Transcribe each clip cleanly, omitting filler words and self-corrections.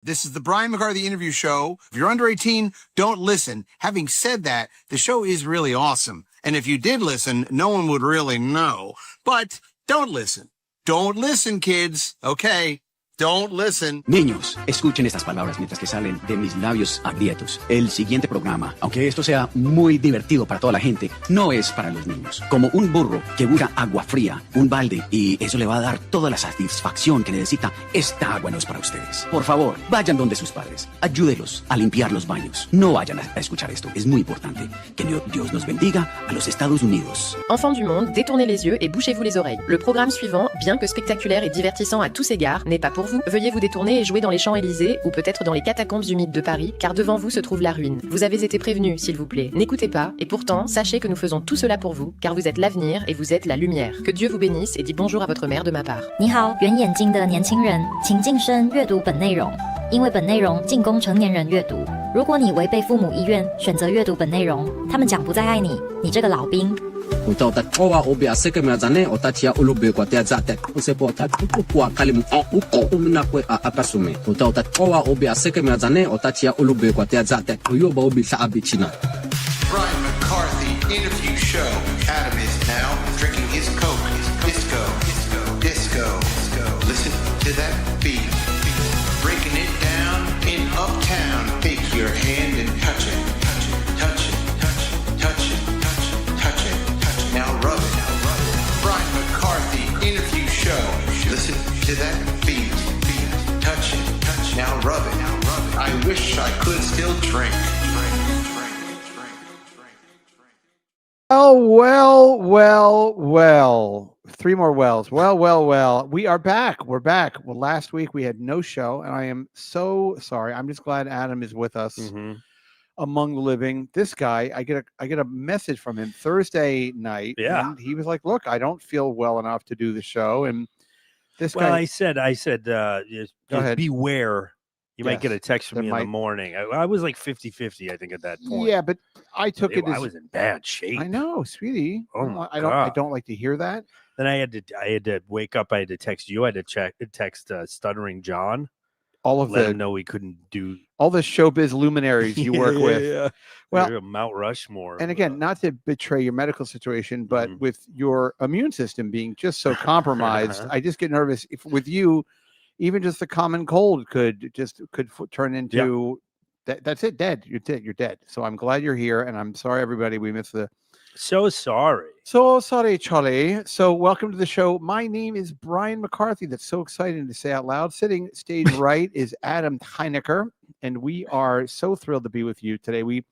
This is the Brian McCarthy Interview Show. If you're under 18, don't listen. Having said that, the show is really awesome. And if you did listen, no one would really know. But don't listen. Don't listen, kids. Okay? Don't listen. Niños, escuchen estas palabras mientras que salen de mis labios aprietos. El siguiente programa, aunque esto sea muy divertido para toda la gente, no es para los niños. Como un burro que busca agua fría, un balde, y eso le va a dar toda la satisfacción que necesita, esta agua no es para ustedes. Por favor, vayan donde sus padres. Ayúdelos a limpiar los baños. No vayan a escuchar esto. Es muy importante. Que Dios nos bendiga a los Estados Unidos. Enfants du monde, détournez les yeux et bouchez-vous les oreilles. Le programme suivant, bien que spectaculaire et divertissant à tous égards, n'est pas pour vous. Veuillez vous détourner et jouer dans les Champs-Élysées ou peut-être dans les catacombes humides de Paris, car devant vous se trouve la ruine. Vous avez été prévenus, s'il vous plaît. N'écoutez pas, et pourtant, sachez que nous faisons tout cela pour vous, car vous êtes l'avenir et vous êtes la lumière. Que Dieu vous bénisse et dit bonjour à votre mère de ma part. 你好，圆眼睛的年轻人，请晋升阅读本内容，因为本内容仅供成年人阅读。如果你违背父母意愿选择阅读本内容，他们将不再爱你，你这个老兵。Utautakoa obiaseke miazane otatia ulube kwa teazate usepo tatukua kalimu uko umnakwe apasume utautakoa obiaseke miazane otatia ulube kwa teazate uyoba obisa abichina. Brian McCarthy Interview Show. Adam is now drinking his Coke. Disco. Listen to that beat. Breaking it down in Uptown. Take your hand and touch it. Now rub it. Brian McCarthy Interview Show. Listen to that beat. Touch it. Now rub it. I wish I could still drink. Oh, well. 3 more wells. Well. We are back. We're back. Well, last week we had no show, and I am so sorry. I'm just glad Adam is with us. Among the living. This guy, I get a message from him Thursday night. Yeah. And he was like, look, I don't feel well enough to do the show. And this Well, guy, I said, just ahead. beware. You might get a text from there me in the morning. I was like 50-50, I think, at that point. yeah, but I took it I as was in bad shape. I know, sweetie. Oh my I God. don't like to hear that. Then I had to wake up. I had to text you. I had to text Stuttering John. All of Let him know we couldn't do all the showbiz luminaries you work with. Yeah. Well, Mount Rushmore. and again, not to betray your medical situation, but with your immune system being just so compromised, I just get nervous. If with you, even just the common cold could turn into that's it, dead. You're dead. So I'm glad you're here, and I'm sorry, everybody. We missed the. So sorry. So sorry, Charlie. So welcome to the show. My name is Brian McCarthy. That's so exciting to say out loud. Sitting stage right is Adam Heinecker, and we are so thrilled to be with you today. We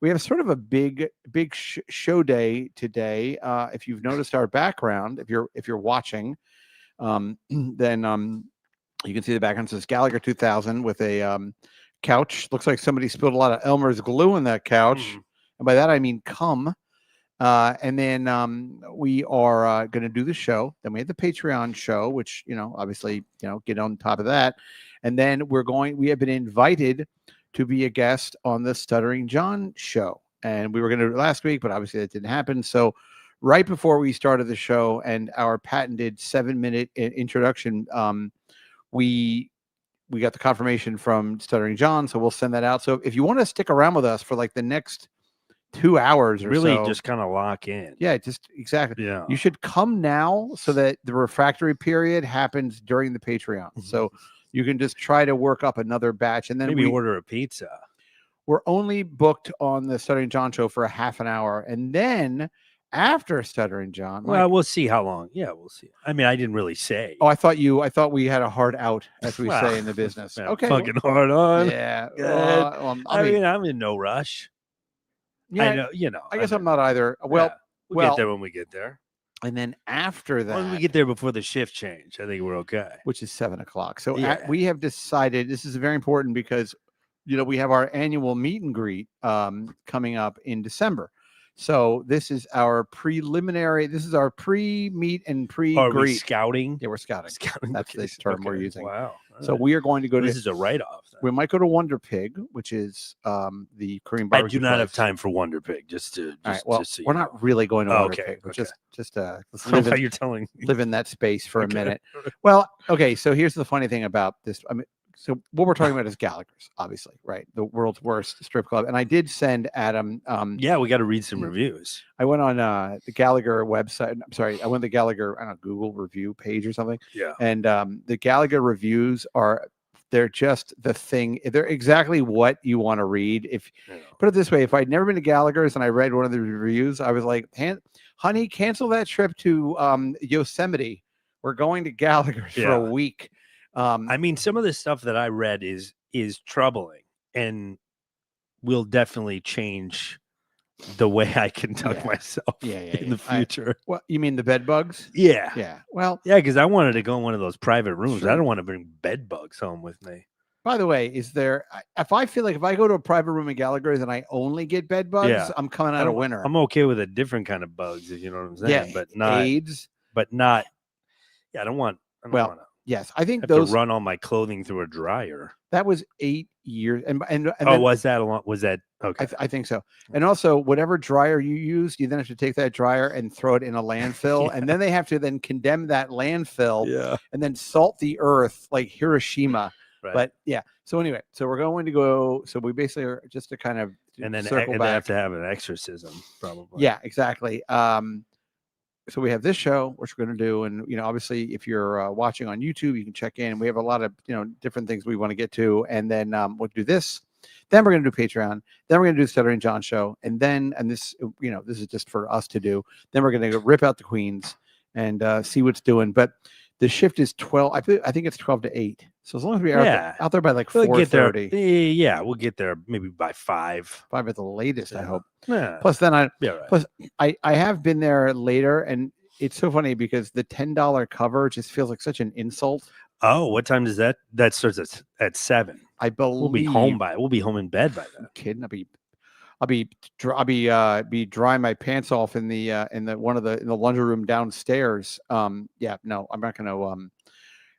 have sort of a big show day today. If you've noticed our background, if you're watching, then you can see the background. It says Gallagher 2000 with a couch. Looks like somebody spilled a lot of Elmer's glue in that couch, and by that I mean cum. And then we are going to do the show. Then we have the Patreon show, which, obviously, get on top of that. And then we have been invited to be a guest on the Stuttering John show. And we were going to do it last week, but obviously that didn't happen. So right before we started the show and our patented 7-minute introduction, we got the confirmation from Stuttering John. So we'll send that out. So if you want to stick around with us for like the next 2 hours or really so, just kind of lock in. Yeah, just exactly. Yeah. You should come now so that the refractory period happens during the Patreon. So you can just try to work up another batch, and then maybe order a pizza. We're only booked on the Stuttering John show for a half an hour, and then after Stuttering John, well, we'll see how long. Yeah, we'll see. I mean, I didn't really say. Oh, I thought we had a hard out, as we say in the business. Okay, fucking hard on. Yeah. I'm in no rush. Yeah, I know. I guess I'm not either. Well, we'll get there when we get there. And then after that, when we get there before the shift change, I think we're okay. Which is 7:00. So we have decided, this is very important because, we have our annual meet and greet coming up in December. So this is our preliminary. This is our pre-meet and pre-greet. Are we scouting? Yeah, we're scouting. Scouting. That's the term we're using. Wow. So we are going to go to. This is a write-off. We might go to Wonder Pig, which is the Korean barbecue. I do not have time for Wonder Pig. All right. Well, we're not really going to Wonder Pig. Okay. Just live you're telling me. Live in that space for a minute. Well, okay. So here's the funny thing about this. I mean, So what we're talking about is Gallagher's, obviously, right? The world's worst strip club. And I did send Adam. Yeah, we got to read some reviews. I went on the Gallagher website. I'm sorry, I went to the Gallagher, I don't know, Google review page or something. Yeah. And the Gallagher reviews they're just the thing. They're exactly what you want to read. If put it this way, if I'd never been to Gallagher's and I read one of the reviews, I was like, honey, cancel that trip to Yosemite. We're going to Gallagher's for a week. I mean, some of the stuff that I read is troubling and will definitely change the way I conduct myself in the future. What you mean, the bed bugs? Yeah. Yeah. Well, yeah, because I wanted to go in one of those private rooms. Sure. I don't want to bring bed bugs home with me. By the way, if I feel like if I go to a private room at Gallagher's and I only get bed bugs, I'm coming out a winner. I'm okay with a different kind of bugs, if you know what I'm saying. Yeah, but not AIDS. But not. Yeah, I don't want. Yes, I think have those to run all my clothing through a dryer. That was 8 years, and then, was that a lot? Was that okay? I think so. And also, whatever dryer you use, you then have to take that dryer and throw it in a landfill, and then they have to then condemn that landfill, and then salt the earth like Hiroshima. Right. But so anyway, so we're going to go. So we basically are just to kind of and then circle they back. have to have an exorcism, probably. Yeah, exactly. So we have this show, which we're going to do. And, obviously, if you're watching on YouTube, you can check in. We have a lot of, different things we want to get to. And then we'll do this. Then we're going to do Patreon. Then we're going to do the Stuttering John show. And then, this is just for us to do. Then we're going to go rip out the Queens and see what's doing. But the shift is 12. I think it's 12 to 8. So as long as we're out there by like 4:30. Yeah, we'll get there maybe by 5. 5 at the latest, I hope. Yeah. Plus, then right. Plus, I have been there later, and it's so funny because the $10 cover just feels like such an insult. Oh, what time does that? That starts at 7. I believe we'll be home in bed by then. Kidding? I'll be drying my pants off in the laundry room downstairs. No, I'm not going to.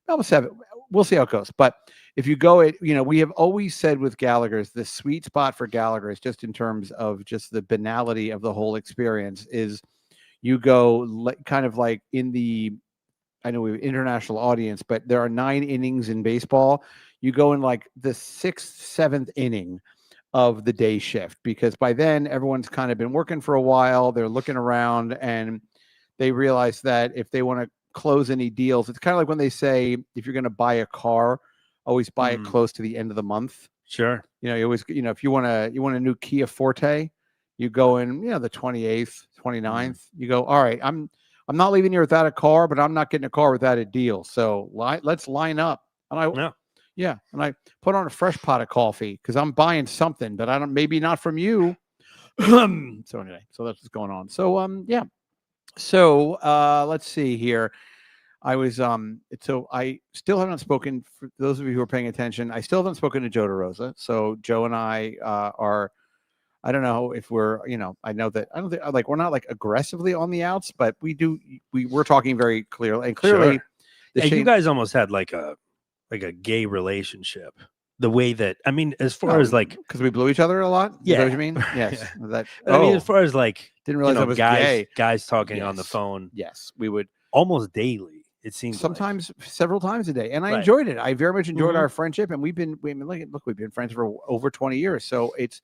Almost 7. We'll see how it goes. But if you go, we have always said with Gallagher's, the sweet spot for Gallagher's, just in terms of just the banality of the whole experience, is you go kind of like I know we have an international audience, but there are 9 innings in baseball. You go in like the 6th, 7th inning of the day shift, because by then everyone's kind of been working for a while. They're looking around and they realize that if they want to close any deals, it's kind of like when they say, if you're going to buy a car, always buy it close to the end of the month. Sure. You always, if you want a new Kia Forte, you go in, the 28th, 29th, you go, all right, I'm not leaving here without a car, but I'm not getting a car without a deal. So let's line up. And and I put on a fresh pot of coffee because I'm buying something, but maybe not from you. So anyway, so that's what's going on. So, So let's see here. I was so I still haven't spoken, for those of you who are paying attention, I still haven't spoken to Joe DeRosa. So Joe and I are, I don't know if we're, I know that I don't think like we're not like aggressively on the outs, but we're talking very clearly, and clearly you guys almost had like a gay relationship. The way that, I mean, as far as like, because we blew each other a lot. Yeah. Is that what you mean? Yes. I mean, as far as like, didn't realize I was gay. Guys talking on the phone. Yes, we would almost daily. It seems sometimes several times a day, and I enjoyed it. I very much enjoyed our friendship, and we've been friends for over 20 years. So it's,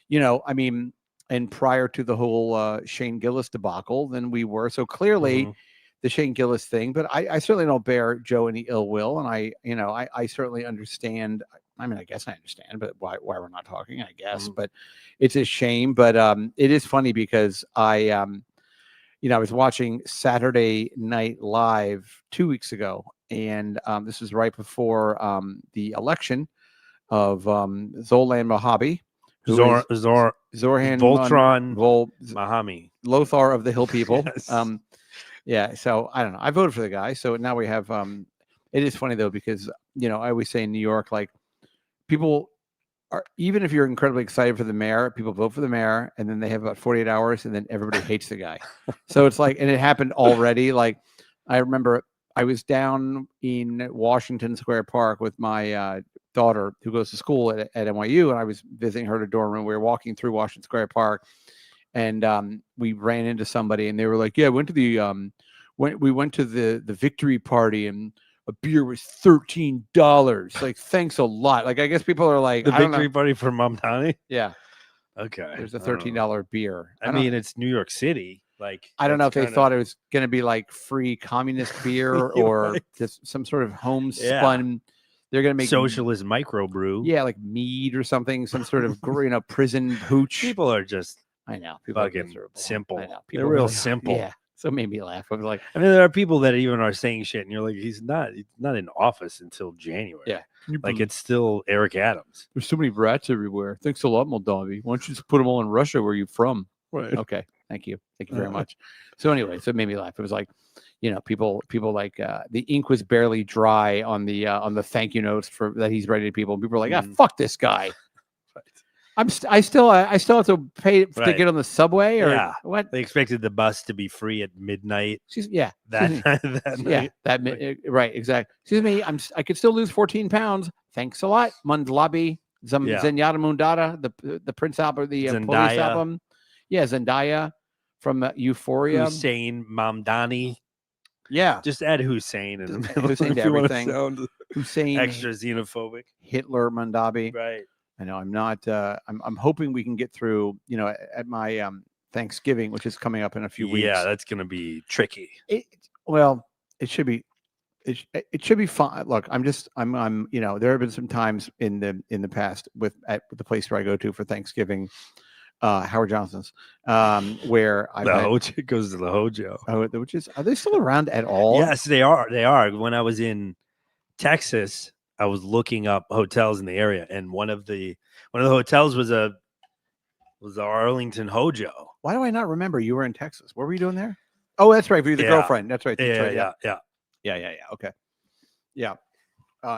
I mean, and prior to the whole Shane Gillis debacle, then we were so clearly. The Shane Gillis thing, but I certainly don't bear Joe any ill will, and I certainly understand. I mean, I guess I understand, but why we're not talking, I guess. But it's a shame. But it is funny because I was watching Saturday Night Live 2 weeks ago, and this was right before the election of Zolan Mojave, Zoran Voltron Mahami, Lothar of the Hill People. Yes. So I don't know. I voted for the guy. So now we have it is funny though, because I always say in New York, like, people are, even if you're incredibly excited for the mayor, people vote for the mayor and then they have about 48 hours and then everybody hates the guy. So it's like, and it happened already. Like, I remember I was down in Washington Square Park with my daughter who goes to school at NYU, and I was visiting her at a dorm room. We were walking through Washington Square Park, and we ran into somebody, and they were like, "Yeah, we went to the victory party, and a beer was $13. Like, thanks a lot. Like, I guess people are like, The I don't victory know. party for Mamdani. Yeah, Okay, there's a I don't know. $13 beer. I mean, it's New York City. Like, I don't know if that's they thought it was going to be like free communist beer or Right. just some sort of homespun. They're going to make socialist microbrew. yeah, like mead or something, some sort of prison hooch. People are just I know, people are fucking miserable. simple. I know, They're real really are. simple. Yeah, so it made me laugh. I was like, I mean, there are people that even are saying shit, and you're like, he's not in office until January. Yeah. Like it's still Eric Adams. there's so many rats everywhere. Thanks a lot, Moldavi. Why don't you just put them all in Russia? Where you from? Right. Okay, thank you very much. So anyway, so it made me laugh. It was like, people like the ink was barely dry on the thank you notes for that he's writing to people. People were like, fuck this guy. Right. I still have to pay to Right. get on the subway or Yeah. what? They expected the bus to be free at midnight Excuse that, me. that Yeah, night. right, exactly. Excuse me, I could still lose 14 pounds. Thanks a lot, Mundlabi, Yeah. Zenyatta Mundada, the Prince album, the police Zendaya. album. Yeah, Zendaya from Euphoria. Hussein Mamdani. Yeah, Just add Hussein in the Just middle Hussein to if you wanna everything. sound Hussein, extra xenophobic. Hitler, Mundabi. Right. I know I'm not. I'm hoping we can get through. At my Thanksgiving, which is coming up in a few weeks. Yeah, that's gonna be tricky. Well, it should be. It should be fine. Look, I'm. There have been some times in the past at the place where I go to for Thanksgiving, Howard Johnson's, where I It goes to the Hojo. which is, are they still around at all? Yes, they are. They are. When I was in Texas, I was looking up hotels in the area, and one of the hotels was the Arlington Hojo. Why do I not remember you were in Texas? What were you doing there? Oh, that's right. For the Yeah. girlfriend. That's right. That's right. Yeah. Yeah. Okay. Yeah.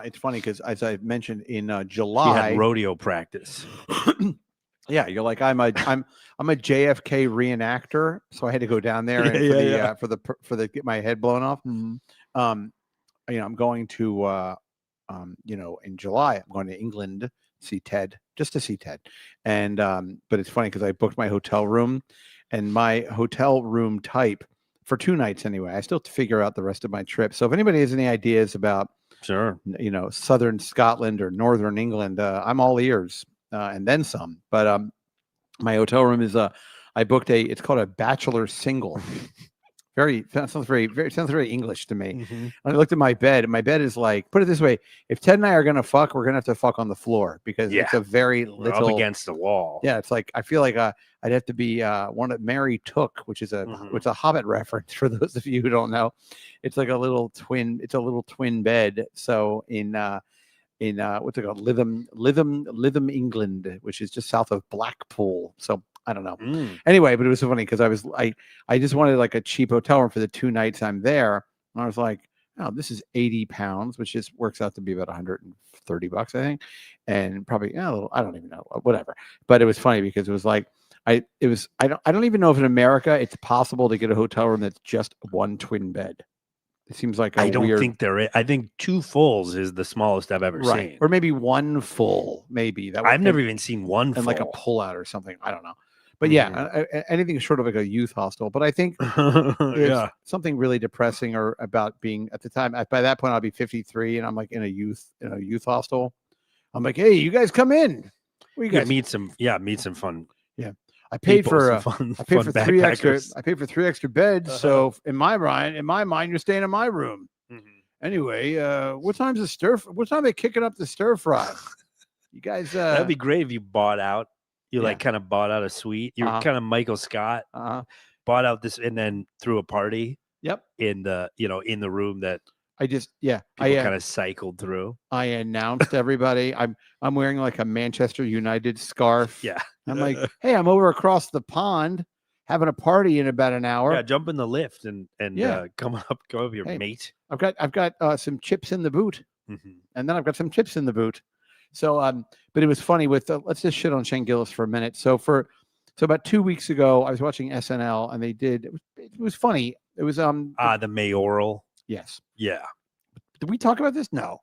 It's funny because as I mentioned in She July, had rodeo practice. yeah, you're like I'm a JFK reenactor, so I had to go down there and for the get my head blown off. I'm going to in July I'm going to England see Ted, just to see Ted, and but it's funny because I booked my hotel room, and my hotel room type for 2 nights anyway. I still have to figure out the rest of my trip. So if anybody has any ideas about Sure. southern Scotland or northern England, I'm all ears and then some. But my hotel room is I booked it's called a bachelor single. Sounds very English to me. Mhm. I looked at my bed, and my bed is like, put it this way: if Ted and I are gonna fuck, we're gonna have to fuck on the floor because it's a very We're up little. against the wall. Yeah, it's like I feel like I'd have to be one of Mary Took, which is Mhm. a Hobbit reference for those of you who don't know. It's like a little twin. It's a little twin bed. So in what's it called, Lytham, England, which is just south of Blackpool. So I don't know. Mm. Anyway, but it was so funny because I just wanted like a cheap hotel room for the 2 nights I'm there, and I was like, oh, this is £80, which just works out to be about $130, I think, and probably I don't even know, whatever. But it was funny because it was like I don't even know if in America it's possible to get a hotel room that's just one twin bed. It seems like I don't weird, think there is. I think 2 fulls is the smallest I've ever seen. or maybe one full, maybe that. I've never even seen one full. and like a pullout or something. I don't know, but yeah, anything short of like a youth hostel. But I think there's yeah. something really depressing or about being at the time. By that point, I'll be 53, and I'm like in a youth hostel. I'm like, hey, you guys come in. What you guys? Meet some fun. I paid people, for some I paid fun for 3 extra. backpackers. I paid for 3 extra beds. So in my mind, you're staying in my room. Mhm. Anyway, what time's the stir? What time are they kicking up the stir fry? You guys, That'd be great if you bought out. You yeah. like kind of bought out a suite. You're kind of Michael Scott. Bought out this and then threw a party. Yep. In the in the room that I just I kind of cycled through. I announced everybody. I'm wearing like a Manchester United scarf. Yeah. I'm like, hey, I'm over across the pond having a party in about an hour. Yeah, jump in the lift and come up your Hey, mate. I've got some chips in the boot, Mhm. and then I've got some chips in the boot. So but it was funny with let's just shit on Shane Gillis for a minute. So about 2 weeks ago, I was watching SNL, and they did it was funny. It was The mayoral. yes. Yeah. Did we talk about this? No.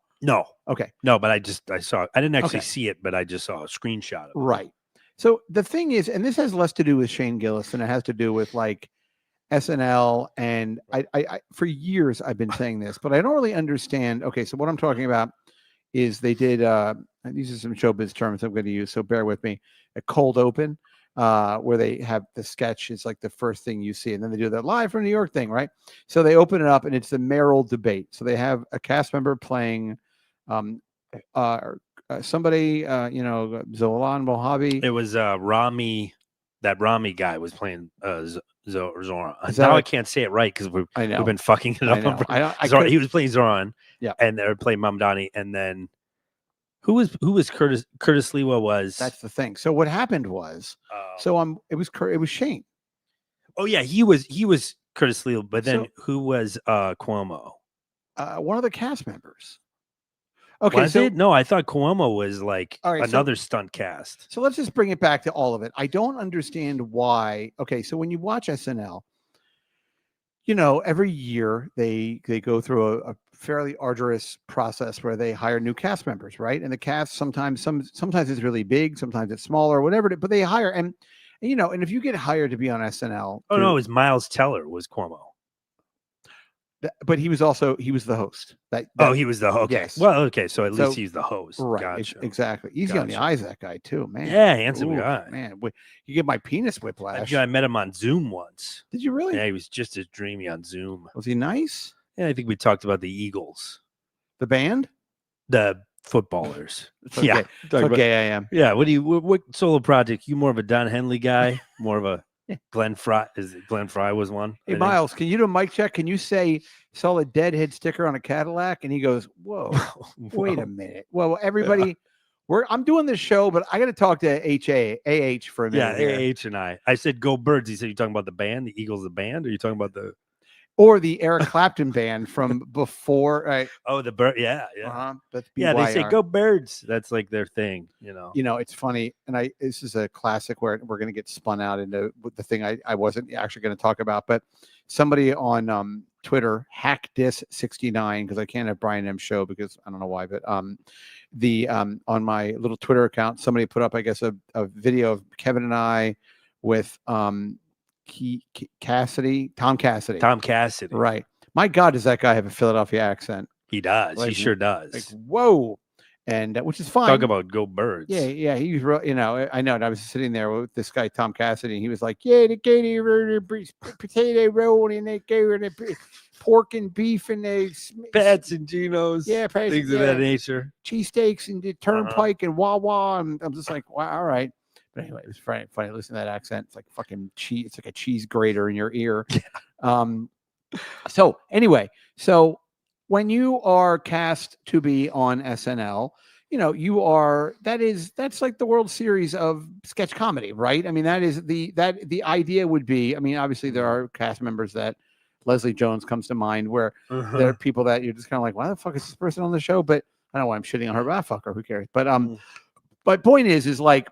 Okay. No, but I saw it. I didn't actually Okay. see it, but I just saw a screenshot of it. Right. So the thing is, and this has less to do with Shane Gillis than it has to do with like SNL, and I for years I've been saying this, but I don't really understand. Okay, so what I'm talking about is they did. These are some showbiz terms I'm going to use, so bear with me. A cold open, where they have the sketch is like the first thing you see, and then they do that live from New York thing, right? So they open it up, and it's the mayoral debate. So they have a cast member playing somebody, Zolan Mojave. It was Rami. That Rami guy was playing Zoran. that Now I like- caned say it right because we've I know. been fucking it I up. know. I Zoran, could- he was playing Zoran. Yeah. And they were playing Mamdani. And then who was Curtis Lewa was? That's the thing. So what happened was, it was Shane. Oh yeah, he was Curtis Lewa, but then So- who was Cuomo? One of the cast members. Okay, Was so it? No, I thought Cuomo was like All right, so- another stunt cast. So let's just bring it back to all of it. I don't understand why. Okay, so when you watch SNL, every year they go through a fairly arduous process where they hire new cast members, right? And the cast sometimes it's really big, sometimes it's smaller, whatever. But they hire and if you get hired to be on SNL, Oh no, it was Miles Teller was Cuomo. but he was the host. He was the host. Okay. Yes. Well, okay, so at So- least he's the host. Right, Gotcha. exactly. Easy on the Gotcha. eyes, that guy too, man. Yeah, handsome Ooh, guy. man. You get my penis whiplash. I met him on Zoom once. Did you really? Yeah, he was just as dreamy on Zoom. Was he nice? Yeah, I think we talked about the Eagles, The band? the footballers. It's okay. Yeah, It's okay, I am. yeah. What solo project? You more of a Don Henley guy? More of a Glenn Fry? Glenn Fry was one? Hey, Miles, can you do a mic check? Can you say saw a deadhead sticker on a Cadillac? And he goes, whoa, wait a minute. Well, everybody, I'm doing this show, but I got to talk to AH for a Yeah, minute. here. AH and I said go Birds. He said, you talking about the band, the Eagles, the band? Or you talking about the Or the Eric Clapton band from before. Right? the Bird? Yeah, yeah. That's Yeah, they say BYR. go Birds. That's like their thing, It's funny, and this is a classic where we're going to get spun out into the thing I wasn't actually going to talk about, but somebody on Twitter, HackDis69, because I can't have Brian M show because I don't know why, but on my little Twitter account, somebody put up, I guess, a video of Kevin and I with Tom Cassidy, right? My God, does that guy have a Philadelphia accent? He does. Like, he sure does. Like, whoa. And which is fine. Talk about go Birds. Yeah, he was, I know. And I was sitting there with this guy, Tom Cassidy, and he was like, "Yeah, they gave me potato roll, and they gave me pork and beef, and they Pats and Geno's. yeah, Things of that nature. cheesesteaks and the Turnpike and Wawa." And I'm just like, "Wow, all right." But anyway, it was funny listening to that accent. It's like fucking cheese. It's like a cheese grater in your ear. So anyway, when you are cast to be on SNL, that's like the World Series of sketch comedy, right? I mean, that is the idea would be, I mean, obviously there are cast members that Leslie Jones comes to mind where there are people that you're just kind of like, why the fuck is this person on the show? But I don't know why I'm shitting on her, but fuck her, who cares? But but point is like,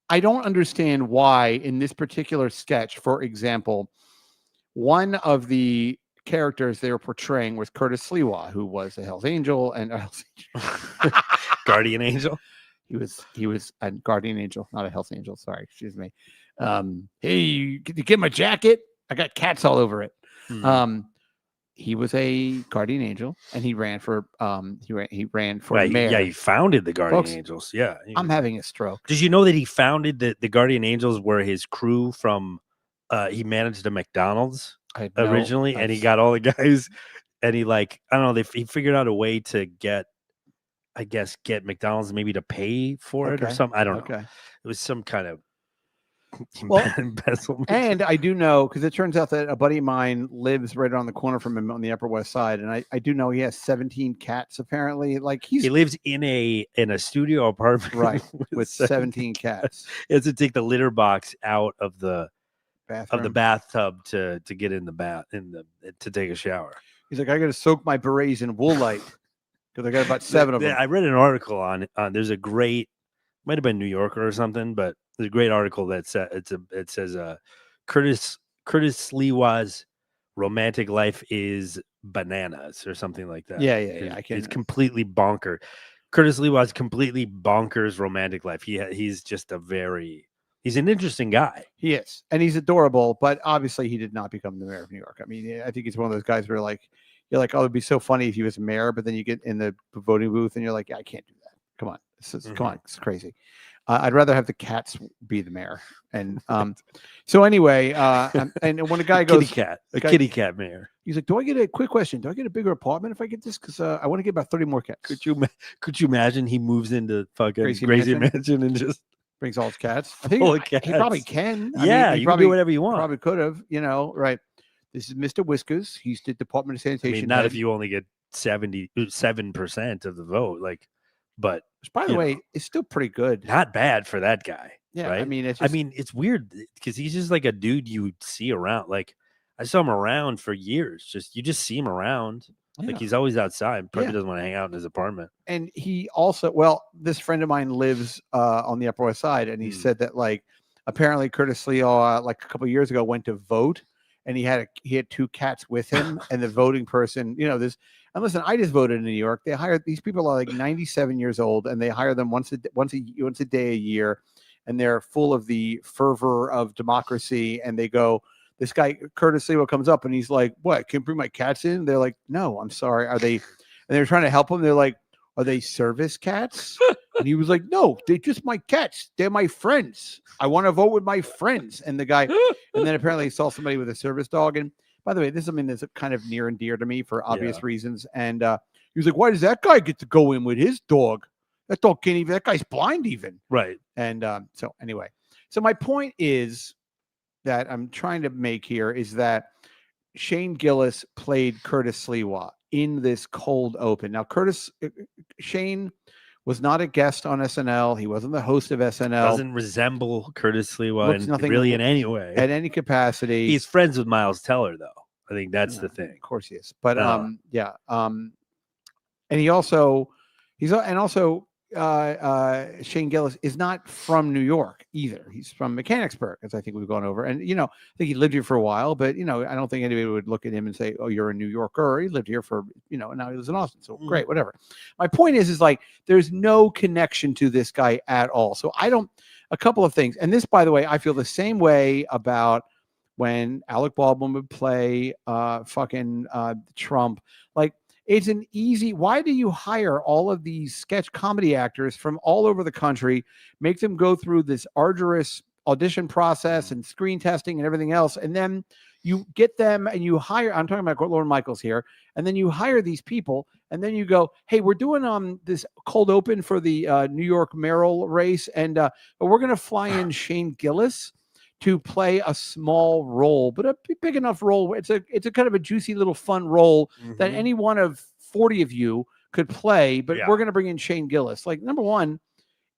I don't understand why in this particular sketch, for example, one of the characters they were portraying was Curtis Lewa, who was a Hell's Angel and Guardian Angel. He was a guardian angel, not a Hell's Angel. Sorry, excuse me. Hey, you get my jacket? I got cats all over it. He was a guardian angel, and he ran for he ran for Right. mayor. Yeah, he founded the Guardian Folks, Angels. Yeah. I'm having a stroke. Did you know that he founded the Guardian Angels were his crew from he managed a McDonald's originally, and he got all the guys, and he I don't know, he figured out a way to get McDonald's maybe to pay for it or something. I don't know. Okay. It was some kind of embezzlement. And I do know, because it turns out that a buddy of mine lives right around the corner from him on the Upper West Side, and I do know he has 17 cats apparently. Like he lives in a studio apartment, right, with 17 cats. He has to take the litter box out of the bathroom. bathtub to get in the bath to take a shower. He's like, I got to soak my berets in woolite because I got about 7 of them. I read an article on there's a great, might have been New Yorker or something, but there's a great article that says Curtis Lewa's romantic life is bananas or something like that. Yeah. It's completely bonkers. Curtis Lewa's completely bonkers romantic life. He's just a very He's an interesting guy. He is, and he's adorable. But obviously, he did not become the mayor of New York. I mean, I think he's one of those guys where like you're like, oh, it'd be so funny if he was mayor, but then you get in the voting booth and you're like, yeah, I can't do that. Come on, come on, it's crazy. I'd rather have the cats be the mayor. And so anyway, and when a guy goes, kitty cat mayor. He's like, do I get a quick question? Do I get a bigger apartment if I get this? Because I want to get about 30 more cats. Could you imagine he moves into fucking Crazy Crazy Mansion? Mansion and just Brings all his cats. I think full of he probably cats? can. Yeah, he you probably can do whatever you want. Probably could have, right? This is Mr. Whiskers. He's the Department of I Sanitation. mean, not head. if you only get 77% of the vote, like, but Which, by the you way, know, it's still pretty good. not bad for that guy. Yeah, right? I mean, it's just, it's weird because he's just like a dude you see around. Like, I saw him around for years. You just see him around. yeah. Like, he's always outside. Probably Yeah. doesn't want to hang out in his apartment. And he also, well, this friend of mine lives on the Upper West Side, and he said that like apparently Curtis Leo like a couple of years ago went to vote, and he had 2 cats with him, and the voting person, this. And listen, I just voted in New York. They hired these people are like 97 years old, and they hire them once a day a year, and they're full of the fervor of democracy. And they go, this guy Curtis Leo comes up, and he's like, "What? Can I bring my cats in?" They're like, "No, I'm sorry. Are they?" And they're trying to help him. They're like, "Are they service cats?" And he was like, "No, they're just my cats. They're my friends. I want to vote with my friends." And the guy, and then apparently he saw somebody with a service dog. And by the way, this is kind of near and dear to me for obvious reasons. And he was like, "Why does that guy get to go in with his dog? That dog can't even. That guy's blind even." Right. And so anyway, so my point is that I'm trying to make here is that Shane Gillis played Curtis Sliwa in this cold open. Now, Shane was not a guest on SNL. He wasn't the host of SNL. Doesn't resemble Curtis Lewis Looks nothing really in any way. at any capacity. He's friends with Miles Teller, though. I think that's the thing. Of course he is. But Yeah. and Shane Gillis is not from New York either. He's from Mechanicsburg, as I think we've gone over. And I think he lived here for a while, but I don't think anybody would look at him and say, "Oh, you're a New Yorker." He lived here for and now he lives in Austin. So great, whatever. My point is like there's no connection to this guy at all. So a couple of things. And this, by the way, I feel the same way about when Alec Baldwin would play Trump. Like, it's an easy. Why do you hire all of these sketch comedy actors from all over the country, make them go through this arduous audition process and screen testing and everything else, and then you get them and you hire? I'm talking about Lorne Michaels here, and then you hire these people, and then you go, "Hey, we're doing this cold open for the New York mayoral race, and but we're going to fly in Shane Gillis to play a small role, but a big enough role. It's a kind of a juicy little fun role that any one of 40 of you could play, but we're going to bring in Shane Gillis." Like, number one,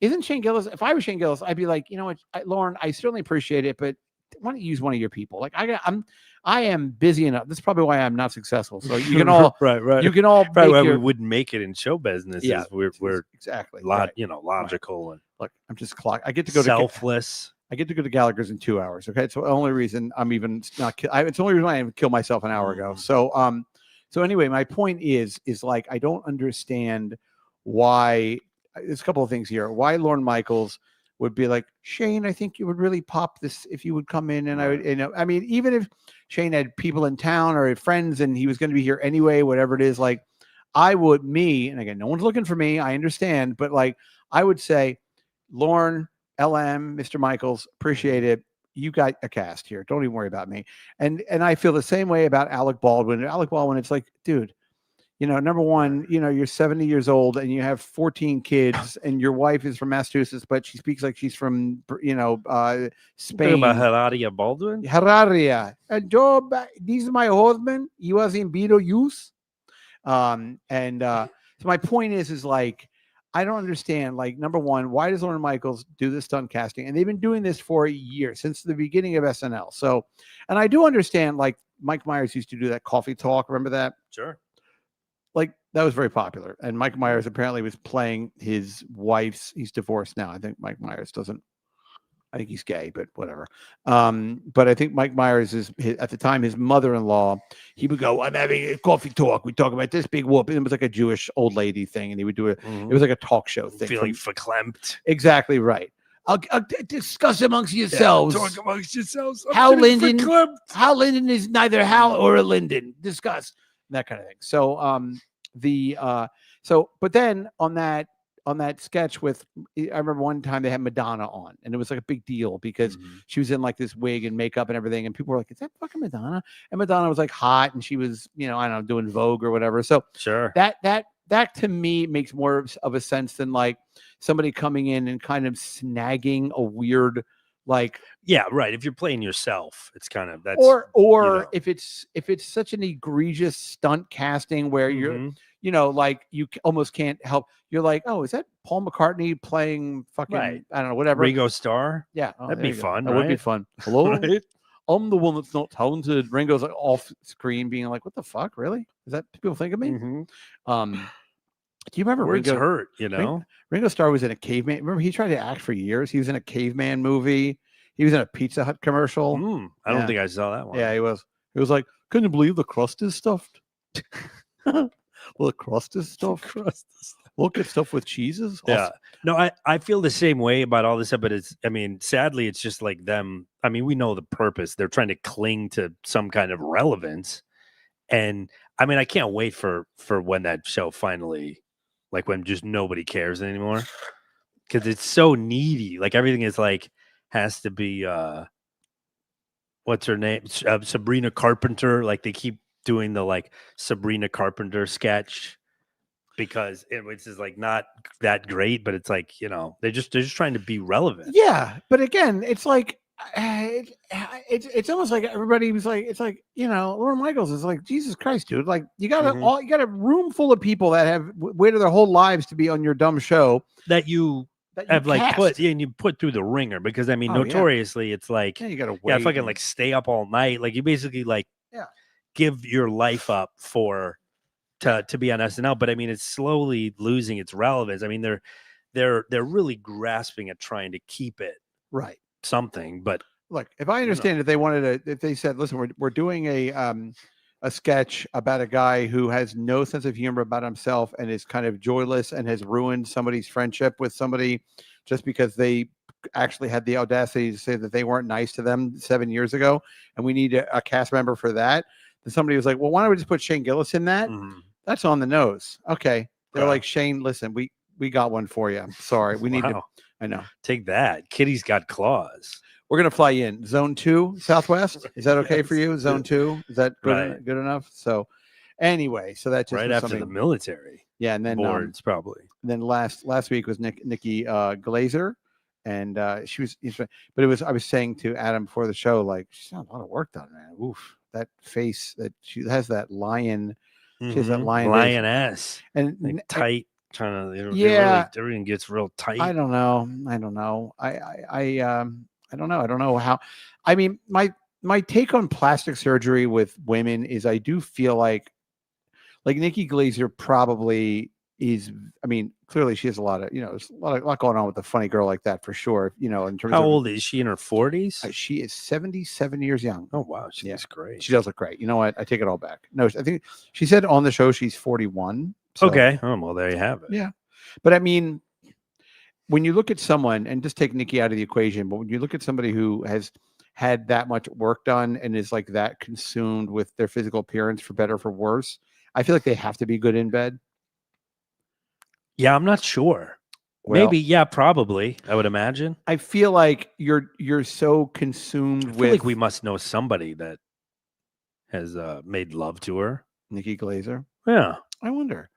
isn't Shane Gillis, if I was Shane Gillis, I'd be like, you know what, Lauren, I certainly appreciate it, but why don't you use one of your people? Like, I am busy enough. This is probably why I'm not successful. So you can all, right. You can all, right. Why we wouldn't make it in show business. Yeah, we're exactly logical and look. I'm just I get to go selfless. I get to go to Gallagher's in 2 hours. Okay. It's the only reason I'm even not, it's the only reason I didn't kill myself an hour ago. So, so anyway, my point is like, I don't understand why. There's a couple of things here. Why Lorne Michaels would be like, "Shane, I think you would really pop this if you would come in." And I would, I mean, even if Shane had people in town or had friends and he was going to be here anyway, whatever it is, like and again, no one's looking for me, I understand, but like, I would say, "Lorne, LM, Mr. Michaels, appreciate it. You got a cast here. Don't even worry about me." And I feel the same way about Alec Baldwin. It's like, dude, number one, you're 70 years old and you have 14 kids and your wife is from Massachusetts, but she speaks like she's from, Spain. Talking about Hilaria Baldwin? Hilaria. Joe, this is my husband. He was in Beetlejuice. So my point is like, I don't understand, like, number one, why does Lorne Michaels do this stunt casting? And they've been doing this for a year, since the beginning of SNL. So, and I do understand, like, Mike Myers used to do that coffee talk. Remember that? Sure. Like, that was very popular. And Mike Myers apparently was playing his wife's, he's divorced now. I think Mike Myers I think he's gay, but whatever. But I think Mike Myers at the time, his mother-in-law, he would go, "I'm having a coffee talk. We talk about this big whoop." And it was like a Jewish old lady thing. And he would do it. It was like a talk show thing. Feeling verklempt. Exactly right. Discuss amongst yourselves. Talk amongst yourselves. Hal Linden is neither Hal or a Linden. Discuss that kind of thing. So but then on that sketch with, I remember one time they had Madonna on, and it was like a big deal because she was in like this wig and makeup and everything, and people were like, "Is that fucking Madonna?" And Madonna was like hot, and she was, I don't know, doing Vogue or whatever. So sure, that to me makes more of a sense than like somebody coming in and kind of snagging a weird, like, yeah, right. If you're playing yourself, it's kind of that's or if it's such an egregious stunt casting where you're like you almost can't help. You're like, oh, is that Paul McCartney playing fucking, I don't know, whatever. Ringo Starr? Yeah. That'd be fun. That would be fun. Hello? Right? I'm the one that's not talented. Ringo's like off screen being like, what the fuck? Really? Is that people think of me? Do you remember Words Ringo? hurt, Ringo Starr was in a Caveman. Remember, he tried to act for years. He was in a Caveman movie. He was in a Pizza Hut commercial. I don't think I saw that one. Yeah, he was. He was like, can you believe the crust is stuffed? Well, the crust is stuffed. Look at stuff with cheeses. Yeah. No, I feel the same way about all this stuff, but sadly, it's just like them. I mean, we know the purpose. They're trying to cling to some kind of relevance. And I mean, I can't wait for when that show finally, like when just nobody cares anymore. Because it's so needy. Like everything is like, has to be, what's her name? Sabrina Carpenter. Like they keep doing the like Sabrina Carpenter sketch because it's just like not that great, but it's like, they're just trying to be relevant. Yeah. But again, it's like, it's almost like everybody was like, it's like, Lorne Michaels is like, Jesus Christ, dude. Like you got a room full of people that have waited their whole lives to be on your dumb show that you have like put through the ringer, because I mean, notoriously it's like, you gotta wait. Fucking like stay up all night. Like you basically like, give your life up to be on SNL, but I mean it's slowly losing its relevance. I mean they're really grasping at trying to keep it something. But look, if I understand if they wanted to, if they said, listen, we're doing a sketch about a guy who has no sense of humor about himself and is kind of joyless and has ruined somebody's friendship with somebody just because they actually had the audacity to say that they weren't nice to them 7 years ago, and we need a cast member for that. Then somebody was like, well, why don't we just put Shane Gillis in that? That's on the nose. Okay. They're like, Shane, listen, we got one for you. I'm sorry. We need to, I know. Take that. Kitty's got claws. We're going to fly you in Zone 2 Southwest. Is that okay for you? Zone 2? Is that good enough? So anyway, so that's just right after the military. Yeah. And then boards probably. And then last week was Nikki Glazer. And she was, but I was saying to Adam before the show, like, she's done a lot of work done, man. Oof. That face that she has, that lion, she has that lioness, and like tight kind of, really, everything gets real tight. I don't know. I don't know. I don't know. I don't know how. I mean, my take on plastic surgery with women is I do feel like Nikki Glazer probably is. I mean, clearly she has a lot of, there's a lot going on with a funny girl like that for sure. In terms how of old is she? In her 40s? She is 77 years young. Oh wow, she looks great. She does look great. You know what? I take it all back. No, I think she said on the show she's 41. So, okay. Oh well, there you have it. Yeah, but I mean, when you look at someone, and just take Nikki out of the equation, but when you look at somebody who has had that much work done and is like that consumed with their physical appearance, for better or for worse, I feel like they have to be good in bed. Yeah, I'm not sure. Well, maybe, yeah, probably. I would imagine. I feel like you're so consumed with. Like we must know somebody that has made love to her. Nikki Glazer. Yeah, I wonder.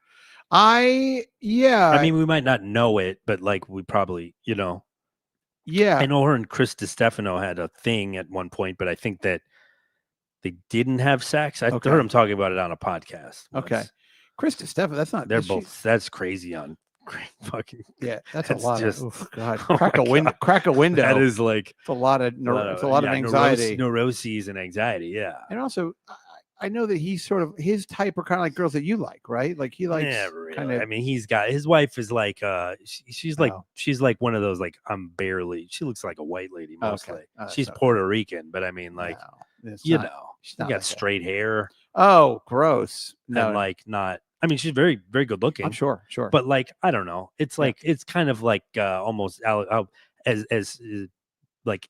I mean, we might not know it, but like we probably, Yeah, I know her and Chris DiStefano had a thing at one point, but I think that they didn't have sex. I heard him talking about it on a podcast once. Okay. Chris DiStefano, that's not. They're both. That's crazy on fucking. Yeah, that's a lot. Just, God, oh crack a window. Crack a window. That is like it's a lot of anxiety, neuroses, and anxiety. Yeah, and also I know that he's sort of his type are kind of like girls that you like, right? Like he likes. Yeah, really. Kind of. I mean, he's got his wife is like she's like one of those like she looks like a white lady mostly. Okay. She's Puerto Rican, but I mean like she got like straight hair. Oh, gross. No, and like not. I mean, she's very, very good looking. I'm sure. But like, I don't know. It's like it's kind of like almost as like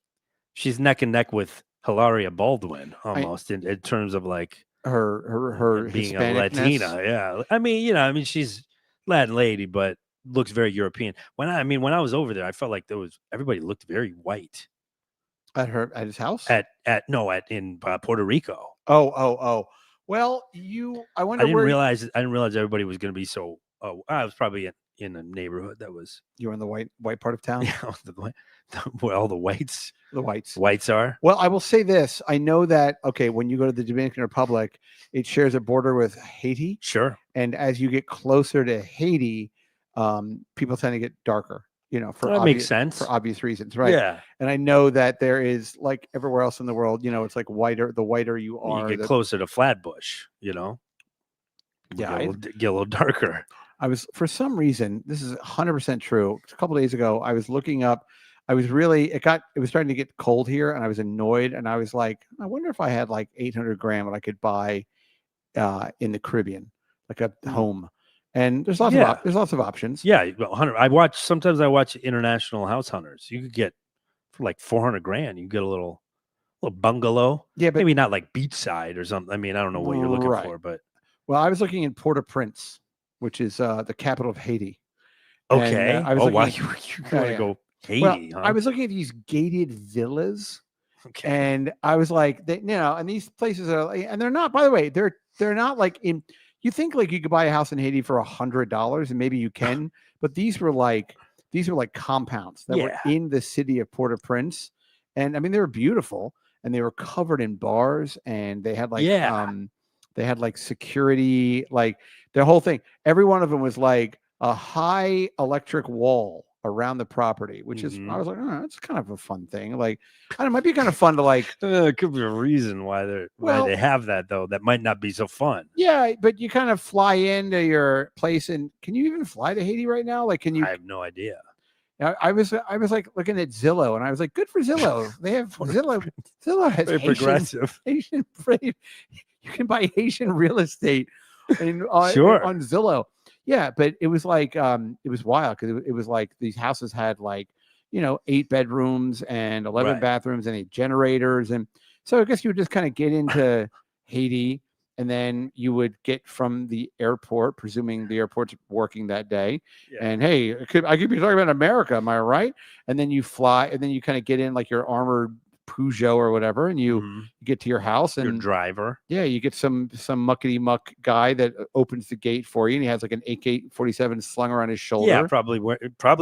she's neck and neck with Hilaria Baldwin almost in terms of like her being a Hispanicness. Latina. Yeah, I mean, she's Latin lady, but looks very European. When I was over there, I felt like everybody looked very white at his house. in Puerto Rico. Oh. Well, I I wonder didn't where realize everybody was going to be so. I was probably in a neighborhood that was you were in the white part of town. where all the whites The whites. are. Well, I will say this. I know that, okay, when you go to the Dominican Republic, it shares a border with Haiti. Sure. And as you get closer to Haiti, people tend to get darker, for That makes sense. for obvious reasons. Right. Yeah. And I know that there is, like everywhere else in the world, it's like the whiter you are. You get closer to Flatbush, Yeah, get a little darker. I was, for some reason, this is 100% true. A couple of days ago, I was looking up. It was starting to get cold here, and I was annoyed. And I was like, I wonder if I had like 800 grand what I could buy in the Caribbean, like a home. And there's lots of options. Yeah, 100. Sometimes I watch International House Hunters. You could get for like 400 grand. You can get a little bungalow. Yeah, but maybe not like beachside or something. I mean, I don't know what you're looking for, but I was looking in Port-au-Prince, which is the capital of Haiti. Okay. And, I was looking you want to go Haiti? Well, huh? I was looking at these gated villas, okay. and I was like, and these places are, and they're not. By the way, they're not like in. You think like you could buy a house in Haiti for $100, and maybe you can, but these were like compounds that were in the city of Port-au-Prince, and I mean they were beautiful, and they were covered in bars, and they had like security, like their whole thing. Every one of them was like a high electric wall around the property, which is, I was like, oh, that's kind of a fun thing. Like, I don't know, it might be kind of fun to like. It could be a reason why they have that though. That might not be so fun. Yeah, but you kind of fly into your place, and can you even fly to Haiti right now? Like, can you? I have no idea. I was like looking at Zillow, and I was like, good for Zillow. They have Zillow. Zillow has Very progressive. Haitian. You can buy Haitian real estate on Zillow. Yeah, but it was like it was wild because it was like these houses had like 8 bedrooms and 11 bathrooms and 8 generators, and so I guess you would just kind of get into Haiti, and then you would get from the airport, presuming the airport's working that day, and hey, I could be talking about America, am I right? And then you fly, and then you kind of get in like your armored Peugeot or whatever, and you get to your house, and your driver. Yeah, you get some muckety muck guy that opens the gate for you, and he has like an AK-47 slung around his shoulder. Yeah, probably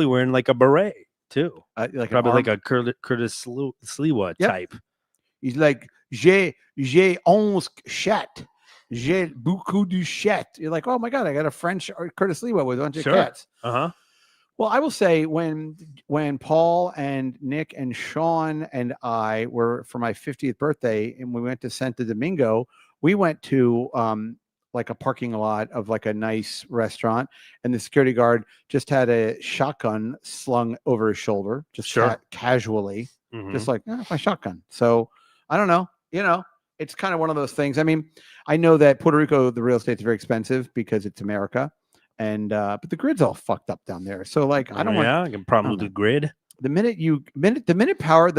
wearing like a beret too. Like a Curtis Sliwa type. He's like, j'ai 11 chats. J'ai beaucoup de chats. You're like, oh my god, I got a French Curtis Sliwa with a bunch of cats. Well, I will say when Paul and Nick and Sean and I were for my 50th birthday, and we went to Santo Domingo, we went to like a parking lot of like a nice restaurant, and the security guard just had a shotgun slung over his shoulder, just casually, just like my shotgun. So I don't know, it's kind of one of those things. I mean, I know that Puerto Rico, the real estate's very expensive because it's America. And but the grid's all fucked up down there. So like I don't want. I can problem with the grid. The minute power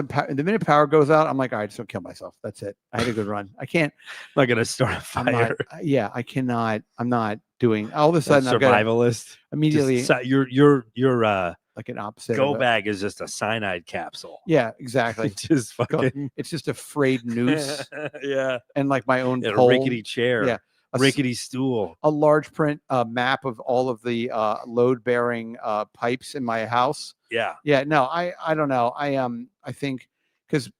goes out, I'm like, all right, just don't kill myself. That's it. I had a good run. I can't. I'm not gonna start a fire. I cannot. I'm not doing. All of a sudden, I've got survivalist. Immediately, you're like an opposite. Go bag is just a cyanide capsule. Yeah, exactly. Just fucking. It's just a frayed noose. Yeah, and like my own a rickety chair. Yeah. Rickety stool, a large print map of all of the load bearing pipes in my house. Yeah. No, I don't know. I think because